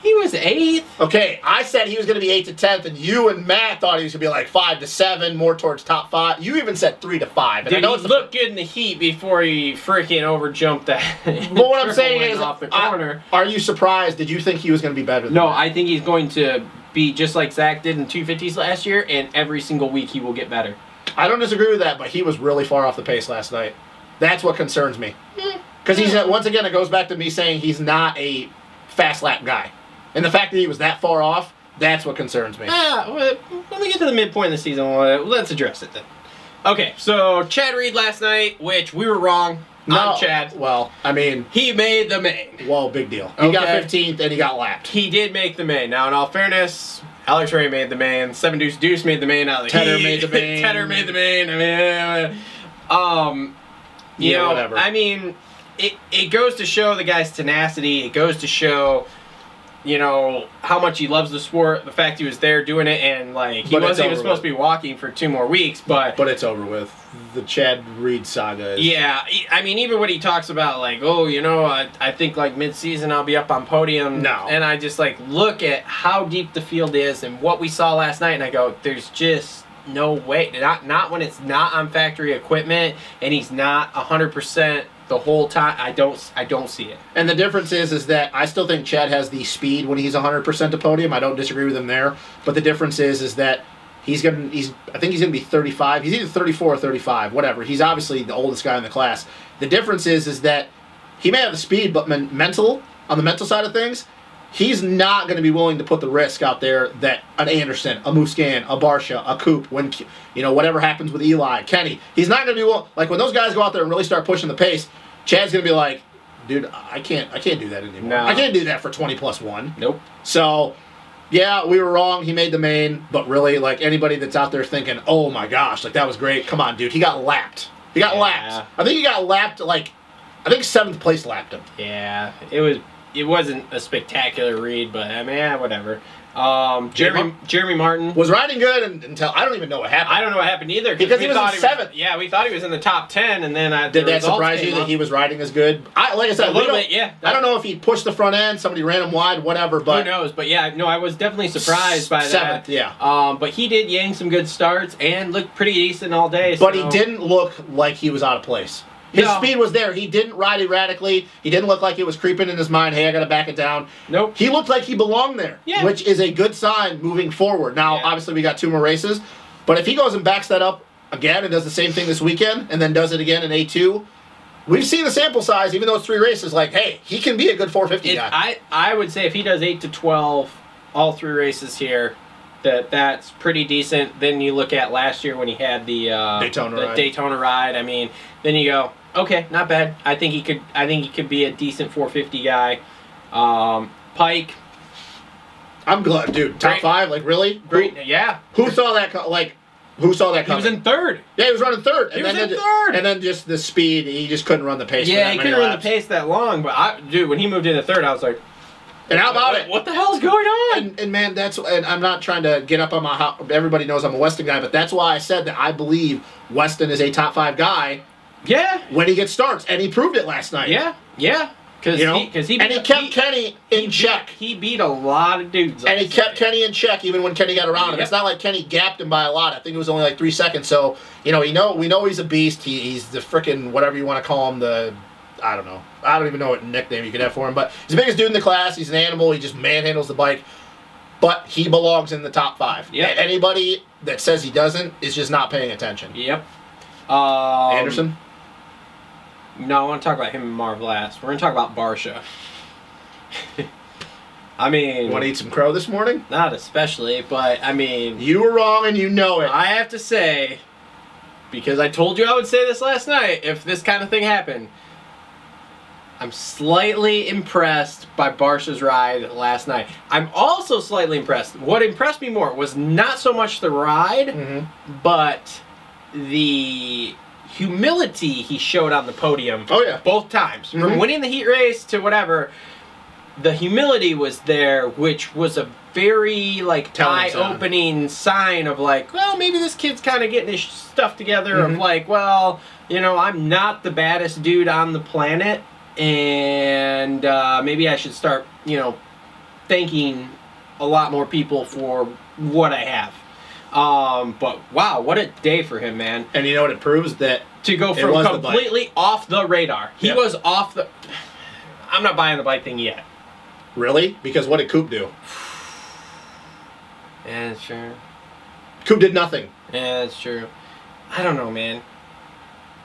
He was 8th. Okay, I said he was going to be 8 to 10th, and you and Matt thought he was going to be like 5 to 7, more towards top 5. You even said 3 to 5. And Dude, I know he looked good in the heat before he freaking overjumped that. But what I'm saying is, off the corner. are you surprised? Did you think he was going to be better than No, that? I think he's going to be just like Zach did in 250s last year, and every single week he will get better. I don't disagree with that, but he was really far off the pace last night. That's what concerns me. Because he's once again, it goes back to me saying he's not a fast lap guy. And the fact that he was that far off, that's what concerns me. Well, when we get to the midpoint of the season, let's address it then. Okay, so Chad Reed last night, which we were wrong. No, Chad. Well, I mean, He made the main. whoa, big deal. He got Okay. 15th and he got lapped. He did make the main. Now, in all fairness, Alex Ray made the main. 7 Deuce Deuce made the main. Tedder made the main. Tedder made the main. I mean, you Yeah, know, whatever. I mean, it goes to show the guy's tenacity. It goes to show, you know, how much he loves the sport. The fact he was there doing it, and like he But it's wasn't even over supposed with. to be walking for 2 more weeks, but But it's over with. The Chad Reed saga is... yeah, I mean, even when he talks about like, oh, you know, I think like mid-season I'll be up on podium. No. And I just like look at how deep the field is and what we saw last night, and I go, there's just no way. Not when it's not on factory equipment and he's not 100% the whole time. I don't see it. And the difference is that I still think Chad has the speed when he's 100% to podium. I don't disagree with him there. But the difference is that I think he's gonna be 35. He's either 34 or 35, whatever. He's obviously the oldest guy in the class. The difference is that he may have the speed, but on the mental side of things, he's not going to be willing to put the risk out there that an Anderson, a Muscan, a Barsha, a Coop, when, you know, whatever happens with Eli, Kenny, he's not going to be willing. Like when those guys go out there and really start pushing the pace, Chad's going to be like, dude, I can't do that anymore. No. I can't do that for 20+1. Nope. So, yeah, we were wrong. He made the main, but really, like anybody that's out there thinking, oh my gosh, like that was great. Come on, dude, he got lapped. He got lapped. I think he got lapped. Like, I think 7th place lapped him. Yeah, it wasn't a spectacular read, but I mean, whatever. Jeremy Martin Was riding good until I don't even know what happened. I don't know what happened either Because he we was in thought 7th. Yeah, we thought he was in the top 10, and then Did that surprise you that he was riding as good? Like I said, A little bit, yeah. I don't know if he pushed the front end, somebody ran him wide, whatever. But who knows? But yeah, no, I was definitely surprised by that. 7th, yeah. But he did yang some good starts and looked pretty decent all day. But so. he didn't look like he was out of place. His No. speed was there. He didn't ride erratically. He didn't look like it was creeping in his mind, hey, I got to back it down. Nope. He looked like he belonged there, Yeah. which is a good sign moving forward. Now, Yeah. obviously, we got 2 more races. But if he goes and backs that up again and does the same thing this weekend and then does it again in A2, we've seen the sample size, even though it's 3 races, like, hey, he can be a good 450 guy. I would say if he does 8 to 12, all 3 races here, that's pretty decent. Then you look at last year when he had the Daytona ride. I mean, then you go, okay, not bad. I think he could be a decent 450 guy. Pike. I'm glad, dude. Top Great. 5, like, really? Great. Yeah. Who saw that? Who saw that He coming? was in 3rd. Yeah, he was running 3rd. He was in 3rd. And then just the speed, he just couldn't run the pace. for Yeah, that he many couldn't run the laps. pace that long. But dude, when he moved into 3rd, I was like, And how about it? What the hell's going on? And man, and I'm not trying to get up on my. Everybody knows I'm a Weston guy, but that's why I said that I believe Weston is a top 5 guy Yeah. when he gets starts, and he proved it last night. Yeah. Yeah. Because he kept Kenny in check. He beat a lot of dudes. And he kept Kenny in check even when Kenny got around him. Yep. It's not like Kenny gapped him by a lot. I think it was only like 3 seconds. So, we know he's a beast. He's the frickin' whatever you want to call him, I don't know. I don't even know what nickname you could have for him. But he's the biggest dude in the class. He's an animal. He just manhandles the bike. But he belongs in the top 5. Yep. Anybody that says he doesn't is just not paying attention. Yep. Anderson? No, I want to talk about him and Marv last. We're going to talk about Barsha. I mean... You want to eat some crow this morning? Not especially, but, I mean... You were wrong and you know it. I have to say, because I told you I would say this last night, if this kind of thing happened, I'm slightly impressed by Barsha's ride last night. I'm also slightly impressed. What impressed me more was not so much the ride, but the humility he showed on the podium. Oh, yeah. Both times. From winning the heat race to whatever, the humility was there, which was a very, like, eye-opening sign of, like, well, maybe this kid's kind of getting his stuff together of, like, well, you know, I'm not the baddest dude on the planet, and maybe I should start, you know, thanking a lot more people for what I have. But wow, what a day for him, man. And you know what it proves? That to go from completely off the radar. He was off the... I'm not buying the bike thing yet. Really? Because what did Coop do? Yeah, that's true. Coop did nothing. Yeah, that's true. I don't know, man.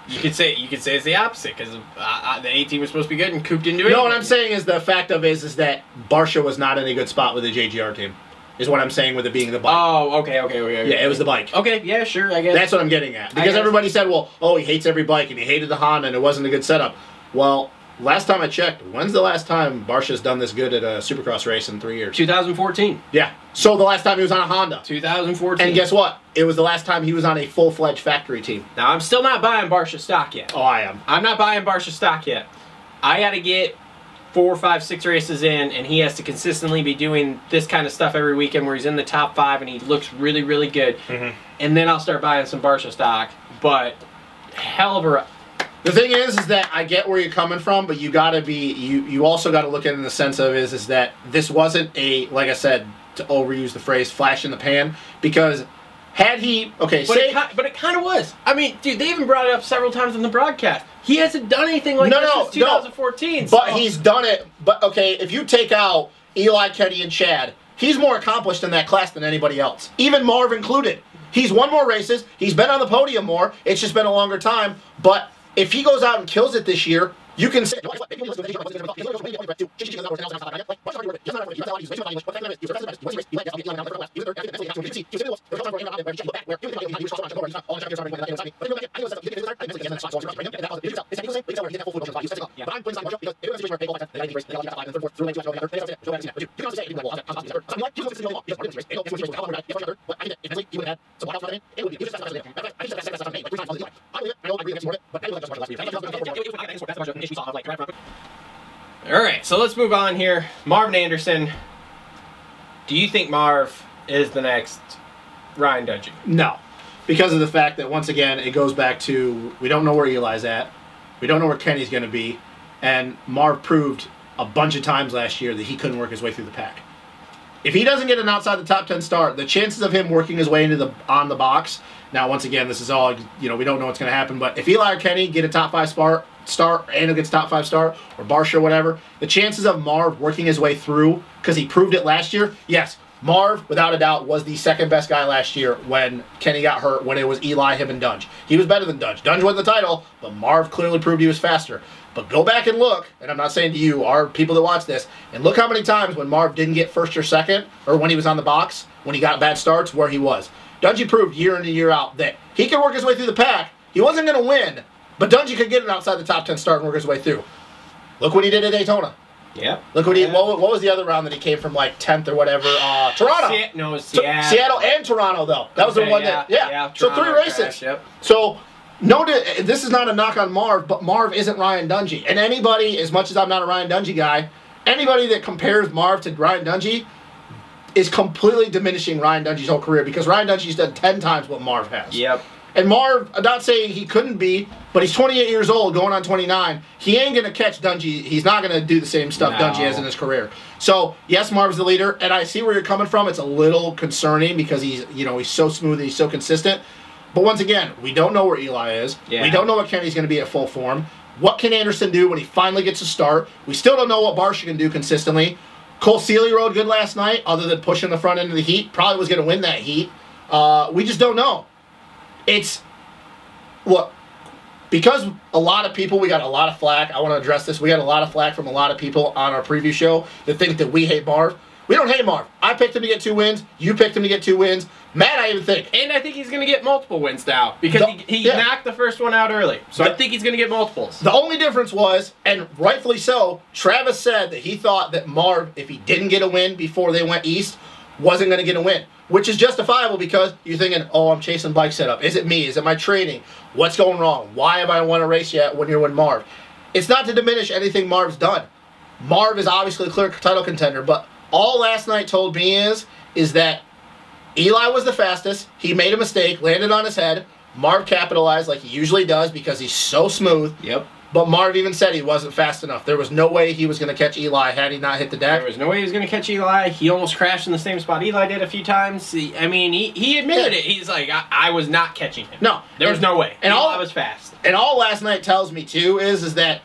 You could say it's the opposite because the A-team was supposed to be good and Coop didn't do anything. No, what I'm saying is the fact of is that Barsha was not in a good spot with the JGR team. Is what I'm saying with it being the bike. Oh, okay. Yeah, it was the bike. Okay, yeah, sure, I guess. That's what I'm getting at. Because everybody said, well, oh, he hates every bike and he hated the Honda and it wasn't a good setup. Well, last time I checked, when's the last time Barsha's done this good at a Supercross race in 3 years? 2014. Yeah. So the last time he was on a Honda. 2014. And guess what? It was the last time he was on a full-fledged factory team. Now, I'm still not buying Barsha stock yet. Oh, I am. I'm not buying Barsha stock yet. I got to get 4, 5, 6 races in, and he has to consistently be doing this kind of stuff every weekend where he's in the top 5 and he looks really, really good. And then I'll start buying some Barsha stock. But hell of a... The thing is that I get where you're coming from, but you gotta be you also gotta look at it in the sense of is that this wasn't a, like I said, to overuse the phrase, flash in the pan, because had he but it kind of was. I mean, dude, they even brought it up several times in the broadcast. He hasn't done anything like this since 2014. But he's done it. But okay, if you take out Eli, Kenny, and Chad, he's more accomplished in that class than anybody else, even Marv included. He's won more races. He's been on the podium more. It's just been a longer time, but if he goes out and kills it this year, you can say... Alright, so let's move on here. Marvin Anderson. Do you think Marv is the next Ryan Dungey? No. Because of the fact that, once again, it goes back to, we don't know where Eli's at. We don't know where Kenny's going to be. And Marv proved a bunch of times last year that he couldn't work his way through the pack. If he doesn't get an outside the top 10 start, the chances of him working his way into on the box, now, once again, this is all, we don't know what's going to happen, but if Eli or Kenny get a top 5 start, Andrew gets top 5 start, or Barsha or whatever, the chances of Marv working his way through, because he proved it last year, yes, Marv, without a doubt, was the second best guy last year when Kenny got hurt, when it was Eli, him, and Dunge. He was better than Dunge. Dunge won the title, but Marv clearly proved he was faster. But go back and look, and I'm not saying to you, our people that watch this, and look how many times when Marv didn't get first or second, or when he was on the box, when he got bad starts, where he was. Dungey proved year in and year out that he could work his way through the pack. He wasn't going to win, but Dungey could get it outside the top 10 start and work his way through. Look what he did at Daytona. Yep. Look what he. What was the other round that he came from, like 10th or whatever? Toronto. Seattle. Seattle and Toronto though. That was the one that. Yeah. So 3 races. Crash, yep. So this is not a knock on Marv, but Marv isn't Ryan Dungey. And anybody, as much as I'm not a Ryan Dungey guy, anybody that compares Marv to Ryan Dungey is completely diminishing Ryan Dungey's whole career, because Ryan Dungey's done 10 times what Marv has. Yep. And Marv, I'm not saying he couldn't be, but he's 28 years old, going on 29. He ain't going to catch Dungey. He's not going to do the same stuff Dungey has in his career. So, yes, Marv's the leader, and I see where you're coming from. It's a little concerning because he's so smooth and he's so consistent. But once again, we don't know where Eli is. Yeah. We don't know what Kenny's going to be at full form. What can Anderson do when he finally gets a start? We still don't know what Barsha can do consistently. Cole Seeley rode good last night, other than pushing the front end of the heat. Probably was going to win that heat. We just don't know. It's, look, because a lot of people, we got a lot of flack. I want to address this. We got a lot of flack from a lot of people on our preview show that think that we hate Marv. We don't hate Marv. I picked him to get 2 wins. You picked him to get 2 wins. Matt, I even think. And I think he's going to get multiple wins now because he knocked the first one out early. So I think he's going to get multiples. The only difference was, and rightfully so, Travis said that he thought that Marv, if he didn't get a win before they went east, wasn't going to get a win. Which is justifiable because you're thinking, oh, I'm chasing bike setup. Is it me? Is it my training? What's going wrong? Why have I won a race yet when you're with Marv? It's not to diminish anything Marv's done. Marv is obviously a clear title contender, but all last night told me is that Eli was the fastest. He made a mistake, landed on his head. Marv capitalized like he usually does because he's so smooth. Yep. But Marv even said he wasn't fast enough. There was no way he was going to catch Eli had he not hit the deck. There was no way he was going to catch Eli. He almost crashed in the same spot Eli did a few times. He admitted it. He's like, I was not catching him. No. There was no way. And Eli was fast. And all last night tells me, too, is that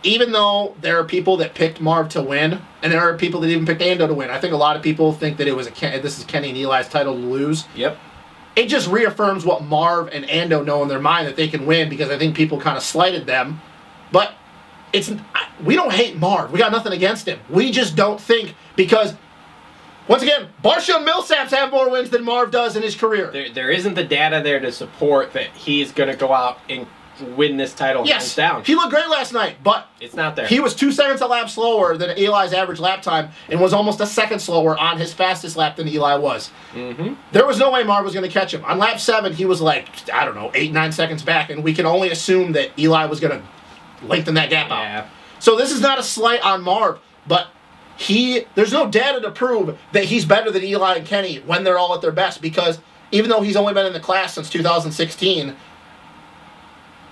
even though there are people that picked Marv to win, and there are people that even picked Ando to win, I think a lot of people think that it was this is Kenny and Eli's title to lose. Yep. It just reaffirms what Marv and Ando know in their mind, that they can win, because I think people kind of slighted them. But we don't hate Marv. We got nothing against him. We just don't think, because, once again, Barsha and Millsaps have more wins than Marv does in his career. There isn't the data there to support that he's going to go out and win this title hands down. He looked great last night, but it's not there. He was 2 seconds a lap slower than Eli's average lap time and was almost a second slower on his fastest lap than Eli was. There was no way Marv was going to catch him. On lap 7, he was like, I don't know, 8, 9 seconds back, and we can only assume that Eli was going to lengthen that gap out. So this is not a slight on Marv, but there's no data to prove that he's better than Eli and Kenny when they're all at their best, because even though he's only been in the class since 2016,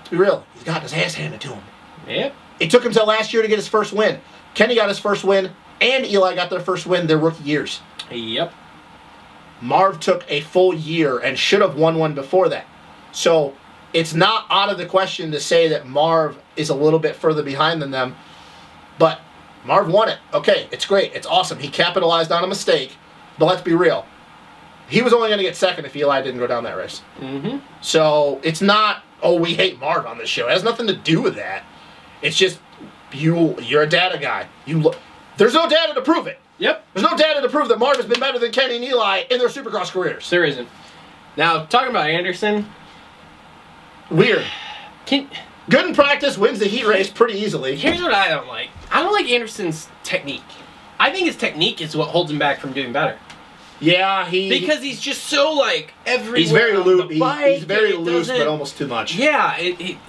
to be real, he's gotten his ass handed to him. Yep. It took him till last year to get his first win. Kenny got his first win, and Eli got their first win their rookie years. Yep. Marv took a full year and should have won one before that. So it's not out of the question to say that Marv is a little bit further behind than them, but Marv won it. Okay, it's great. It's awesome. He capitalized on a mistake, but let's be real. He was only going to get second if Eli didn't go down that race. So it's not, oh, we hate Marv on this show. It has nothing to do with that. It's just, you're a data guy. There's no data to prove it. Yep. There's no data to prove that Marv has been better than Kenny and Eli in their Supercross careers. There isn't. Now, talking about Anderson. Weird. Good in practice, wins the heat race pretty easily. Here's what I don't like. I don't like Anderson's technique. I think his technique is what holds him back from doing better. Yeah, because he's just so, like, everywhere. He's very loose. He's very loose, but almost too much. Yeah,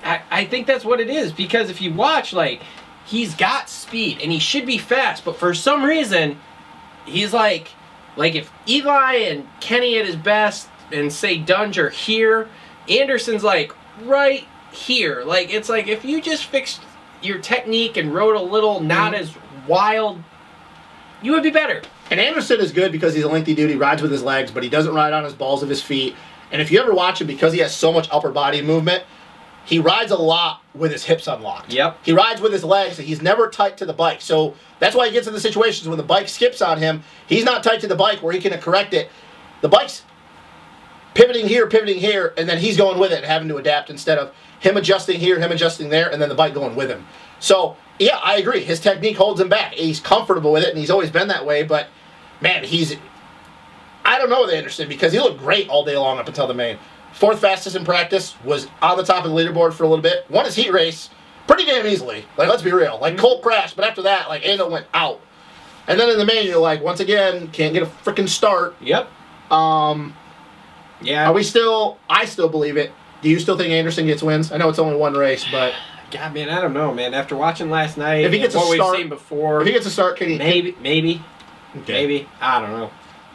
I think that's what it is. Because if you watch, like, he's got speed and he should be fast, but for some reason, he's like if Eli and Kenny at his best and say Dunge are here, Anderson's like right here. Like, it's like if you just fixed your technique and rode a little not as wild, you would be better. And Anderson is good because he's a lengthy dude. He rides with his legs, but he doesn't ride on his balls of his feet. And if you ever watch him, because he has so much upper body movement, he rides a lot with his hips unlocked. Yep. He rides with his legs, and he's never tight to the bike. So that's why he gets in the situations when the bike skips on him. He's not tight to the bike where he can correct it. The bike's pivoting here, and then he's going with it and having to adapt instead of him adjusting here, him adjusting there, and then the bike going with him. So, yeah, I agree. His technique holds him back. He's comfortable with it, and he's always been that way, but, man, I don't know with Anderson because he looked great all day long up until the main. 4th fastest in practice, was on the top of the leaderboard for a little bit, won his heat race pretty damn easily. Like, let's be real. Like, Colt crashed, but after that, like, Ando went out. And then in the main, you're like, once again, can't get a freaking start. Yep. Yeah. I still believe it. Do you still think Anderson gets wins? I know it's only one race, but... God, man, I don't know, man. After watching last night, if he gets what a start, we've seen before... If he gets a start, can he... Maybe. Okay. Maybe. I don't know.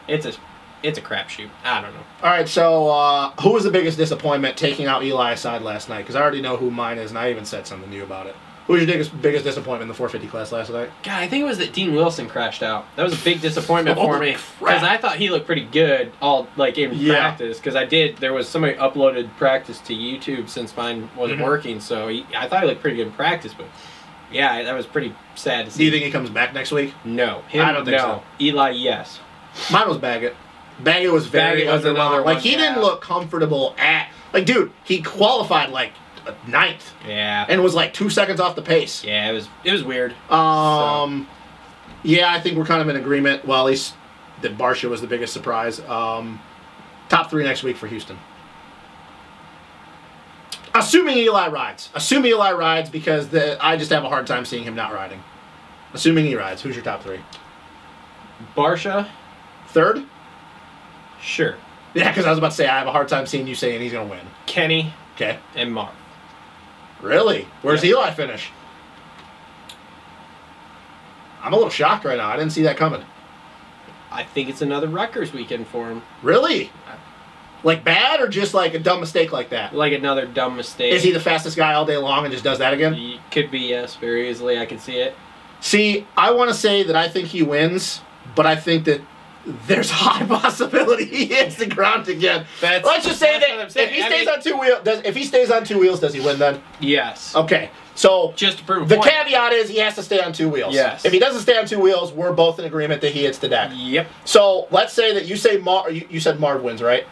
It's a crapshoot. I don't know. All right, so who was the biggest disappointment taking out Eli aside last night? Because I already know who mine is, and I even said something to you about it. Who was your biggest disappointment in the 450 class last night? God, I think it was that Dean Wilson crashed out. That was a big disappointment for me. Crap. Because I thought he looked pretty good in practice. Because there was somebody uploaded practice to YouTube since mine wasn't working. So I thought he looked pretty good in practice. But yeah, that was pretty sad to see. Do you think he comes back next week? No. I don't think so. Eli, yes. Mine was Baggett. Baggett was very Baggett was another like one, he didn't look comfortable at... Like, dude, he qualified like 9th. Yeah. And was like 2 seconds off the pace. Yeah, it was weird. Yeah, I think we're kind of in agreement. Well, at least that Barcia was the biggest surprise. Top 3 next week for Houston. Assuming Eli rides. Assuming Eli rides because I just have a hard time seeing him not riding. Assuming he rides. Who's your top 3? Barcia. 3rd? Sure. Yeah, because I was about to say I have a hard time seeing you saying he's going to win. Kenny. Okay. And Marv. Really? Where's Eli finish? I'm a little shocked right now. I didn't see that coming. I think it's another Rutgers weekend for him. Really? Like bad or just like a dumb mistake like that? Like another dumb mistake. Is he the fastest guy all day long and just does that again? He could be, yes, very easily. I can see it. See, I want to say that I think he wins, but I think that there's a high possibility he hits the ground again. Let's just say that if he stays on 2 wheels, if he stays on 2 wheels, does he win then? Yes. Okay. So just to prove the caveat is he has to stay on 2 wheels. Yes. If he doesn't stay on 2 wheels, we're both in agreement that he hits the deck. Yep. So let's say that you say you said Marv wins, right?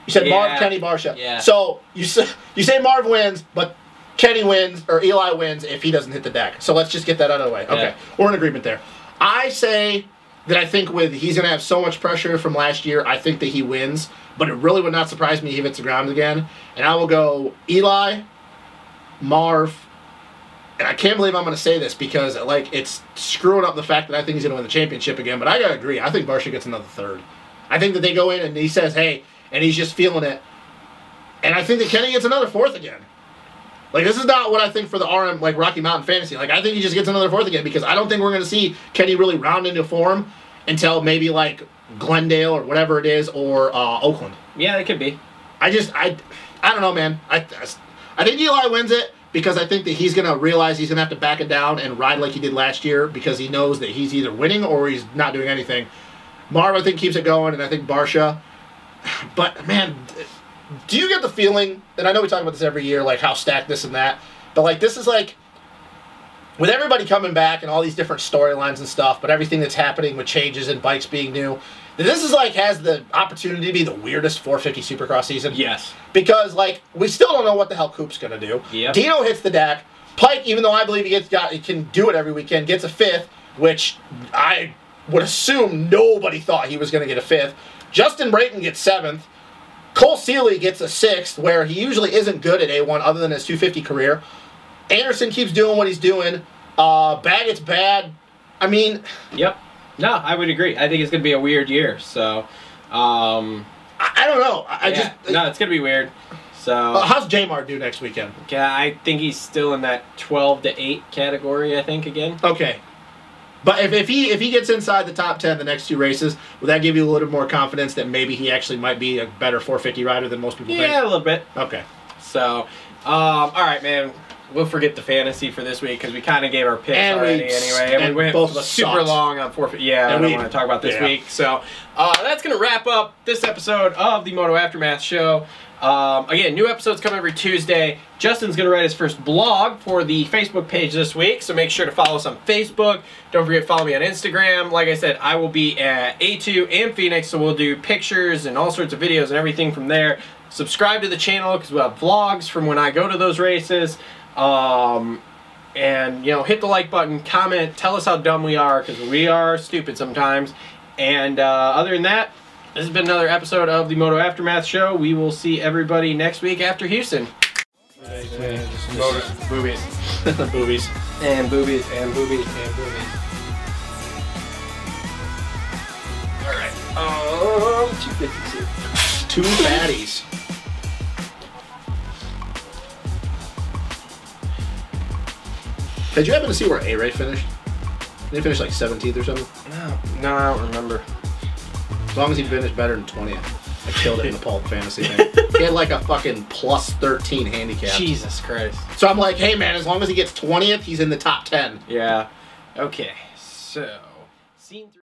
You said Marv, Kenny, Barcia. Yeah. So you say Marv wins, but Kenny wins or Eli wins if he doesn't hit the deck. So let's just get that out of the way. Okay. Yeah. We're in agreement there. I say that I think he's going to have so much pressure from last year, I think that he wins. But it really would not surprise me if he hits the ground again. And I will go Eli, Marv, and I can't believe I'm going to say this because it's screwing up the fact that I think he's going to win the championship again. But I got to agree. I think Barcia gets another 3rd. I think that they go in and he says, hey, and he's just feeling it. And I think that Kenny gets another 4th again. Like, this is not what I think for the RM, like, Rocky Mountain Fantasy. Like, I think he just gets another 4th again because I don't think we're going to see Kenny really round into form until maybe, like, Glendale or whatever it is or Oakland. Yeah, it could be. I don't know, man. I think Eli wins it because I think that he's going to realize he's going to have to back it down and ride like he did last year because he knows that he's either winning or he's not doing anything. Marv, I think, keeps it going, and I think Barcia. But, man, do you get the feeling, and I know we talk about this every year, like how stacked this and that, but like this is like, with everybody coming back and all these different storylines and stuff, but everything that's happening with changes and bikes being new, that this is like has the opportunity to be the weirdest 450 Supercross season. Yes. Because like we still don't know what the hell Coop's gonna do. Yep. Dino hits the deck. Pike, even though I believe he can do it every weekend, gets a 5th, which I would assume nobody thought he was gonna get a 5th. Justin Brayton gets 7th. Cole Seeley gets a 6th, where he usually isn't good at A1 other than his 250 career. Anderson keeps doing what he's doing. Baggett's bad. I mean... Yep. No, I would agree. I think it's going to be a weird year, so... I don't know. No, it's going to be weird. So... how's Jamar do next weekend? Yeah, I think he's still in that 12 to 8 category, I think, again. Okay. But if he gets inside the top 10 the next 2 races, will that give you a little more confidence that maybe he actually might be a better 450 rider than most people think? Yeah, a little bit. Okay. So, all right, man. We'll forget the fantasy for this week because we kind of gave our picks already anyway. And we went both of us super long on 450. Yeah, I don't want to talk about this week. So, that's going to wrap up this episode of the Moto Aftermath Show. Again, new episodes come every Tuesday. Justin's going to write his first blog for the Facebook page this week, so make sure to follow us on Facebook. Don't forget to follow me on Instagram. Like I said, I will be at A2 and Phoenix, so we'll do pictures and all sorts of videos and everything from there. Subscribe to the channel because we'll have vlogs from when I go to those races. And, you know, hit the like button, comment, tell us how dumb we are because we are stupid sometimes. And other than that, this has been another episode of the Moto Aftermath Show. We will see everybody next week after Houston. Boobies. Boobies. And boobies, and boobies, and boobies. Alright. 252. 2 fatties. Did you happen to see where A-Ray finished? Did he finish like 17th or something? No, I don't remember. As long as he finished better than 20th. I killed it in the Pulp Fantasy thing. He had like a fucking plus 13 handicap. Jesus Christ. So I'm like, hey man, as long as he gets 20th, he's in the top 10. Yeah. Okay. So, scene 3.